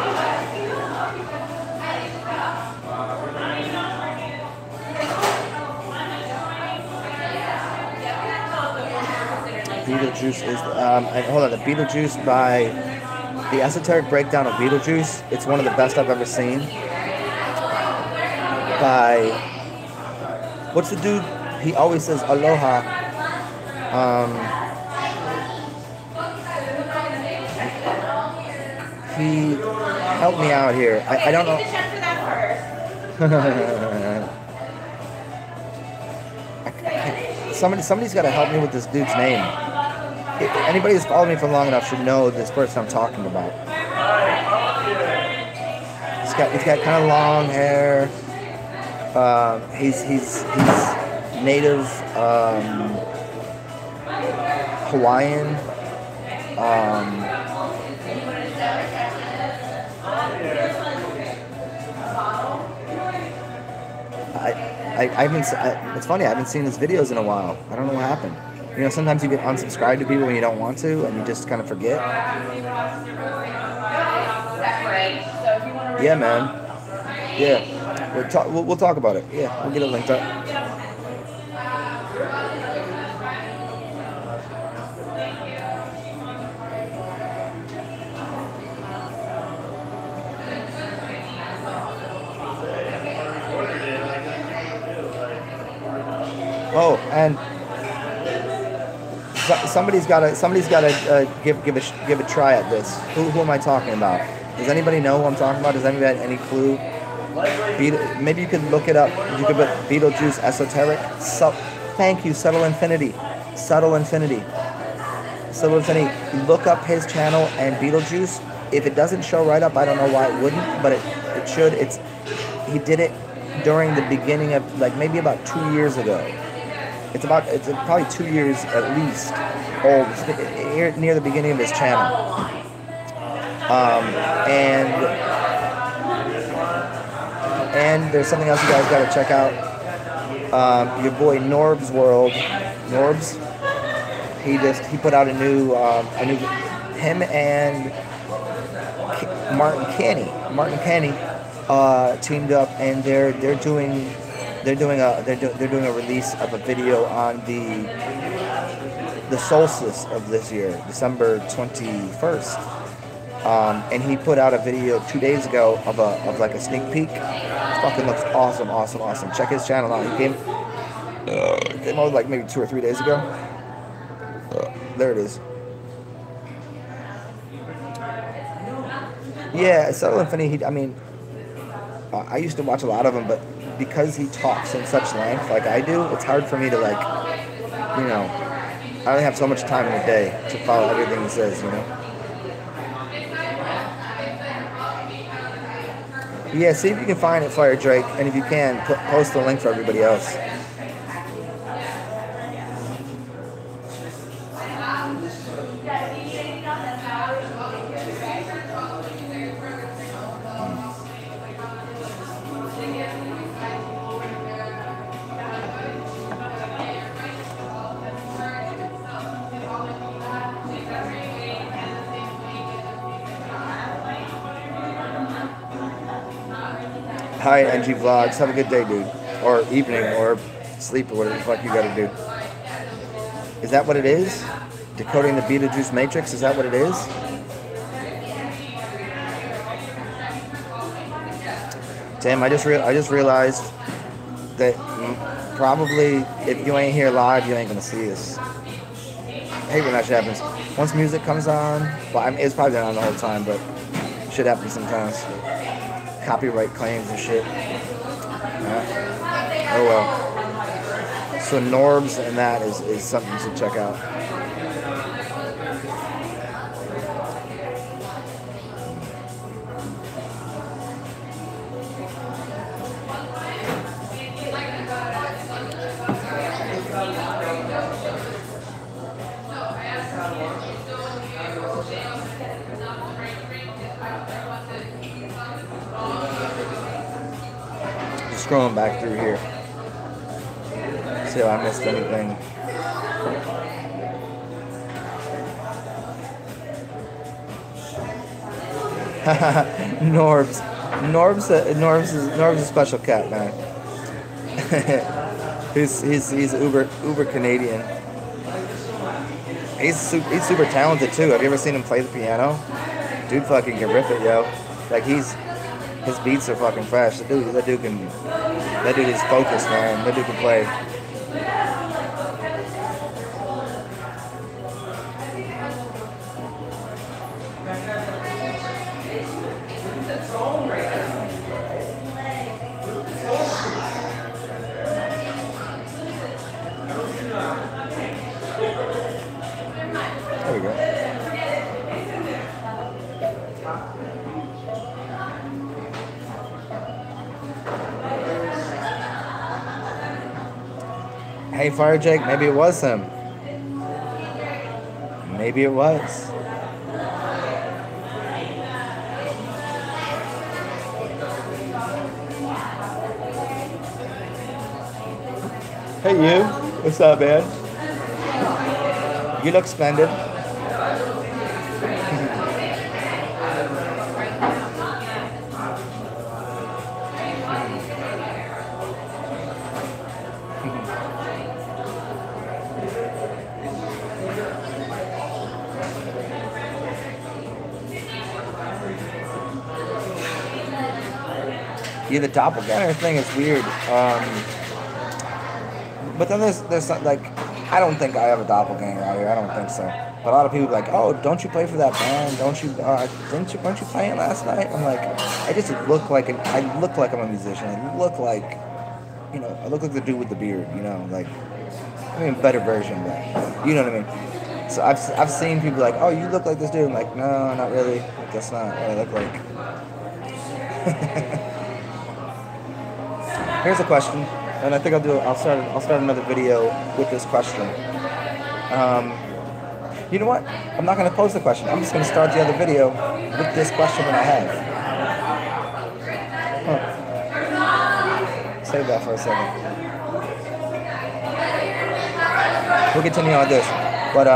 Beetlejuice is hold on, the Beetlejuice by the esoteric breakdown of Beetlejuice. It's one of the best I've ever seen. By what's the dude? He always says aloha. He helped me out here. I don't know. Somebody's got to help me with this dude's name. Anybody who's followed me for long enough should know this person I'm talking about. He's got kind of long hair. He's native Hawaiian. It's funny, I haven't seen his videos in a while. I don't know what happened. You know, sometimes you get unsubscribed to people when you don't want to, and you just kind of forget. Yeah, man. Yeah, we'll talk about it. Yeah, we'll get it linked up. Oh, and somebody's got to give a try at this. Who am I talking about? Does anybody know who I'm talking about? Does anybody have any clue? Maybe you could look it up. You could put Beetlejuice esoteric. Thank you, Subtle Infinity. Look up his channel and Beetlejuice. If it doesn't show right up, I don't know why it wouldn't, but it should. He did it during the beginning of, like, maybe about 2 years ago. It's probably 2 years at least old. It's near the beginning of his channel. And there's something else you guys got to check out. Your boy Norb's World. Norb's. He put out a new him and Martin Kenny teamed up, and they're doing a release of a video on the solstice of this year, December 21st. And he put out a video 2 days ago of like a sneak peek. It fucking looks awesome. Check his channel out. He came out like maybe 2 or 3 days ago. There it is. Yeah, Subtle Infinity. I used to watch a lot of him, but because he talks in such length like I do, it's hard for me to, like, you know, I only have so much time in a day to follow everything he says, you know. Yeah, see if you can find it, Fire Drake, and if you can, post the link for everybody else. Hi, NG Vlogs. Have a good day, dude. Or evening, or sleep, or whatever the fuck you gotta do. Is that what it is? Decoding the Beetlejuice Matrix? Is that what it is? Damn, I just realized that probably if you ain't here live, you ain't gonna see us. I hate when that shit happens. Once music comes on, well, it's probably not on the whole time, but shit happens sometimes. copyright claims and shit. Oh well. So Norbs and that is something to check out. Just scrolling back through here. See if I missed anything. Norbs is a special cat, man. he's uber Canadian. He's super talented too. Have you ever seen him play the piano? Dude fucking can rip it, yo. Like his beats are fucking fresh. That dude is focused, man. That dude can play. There we go. Hey, Fire Jake, maybe it was him. Maybe it was. Hey, you. What's up, man? You look splendid. Yeah, the doppelganger thing is weird. But then there's like, I don't think I have a doppelganger out here. I don't think so. But a lot of people are like, oh, don't you play for that band? Weren't you playing last night? I'm like, I look like I'm a musician. I look like, I look like the dude with the beard. Like, I mean, better version, but you know what I mean. So I've seen people like, oh, you look like this dude. I'm like, no, not really. That's not what I look like. Here's a question, and I think I'll start another video with this question. You know what? I'm not going to pose the question. I'm just going to start the other video with this question that I have. Save that for a second. We'll continue on this, but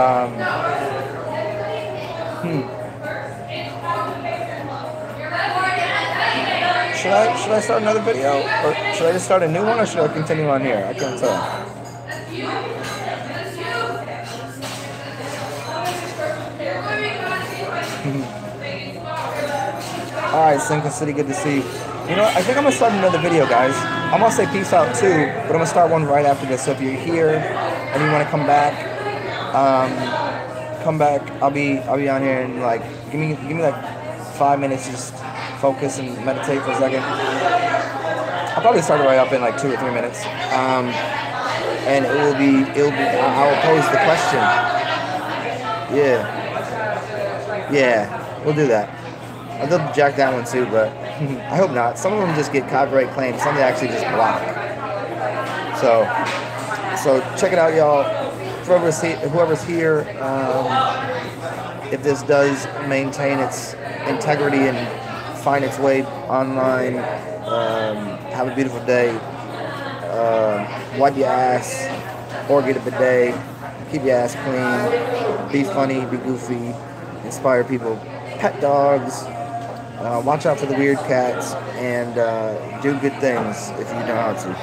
Should I start another video? Or should I just start a new one, or should I continue on here? I can't tell. Alright, Sinkin City, good to see you. You know what? I think I'm going to start another video, guys. I'm going to say peace out too, but I'm going to start one right after this. So if you're here and you want to come back, I'll be on here and like, give me like 5 minutes to just focus and meditate for a second. I'll probably start it right up in like 2 or 3 minutes. And I will pose the question. Yeah, we'll do that. I'd love to jack that one too, but I hope not. Some of them just get copyright claims, some they actually just block. So check it out, y'all. Whoever's here, if this does maintain its integrity and find its way online, have a beautiful day. Wipe your ass or get a bidet. Keep your ass clean. Be funny, be goofy, inspire people. Pet dogs. Watch out for the weird cats, and do good things if you know how to.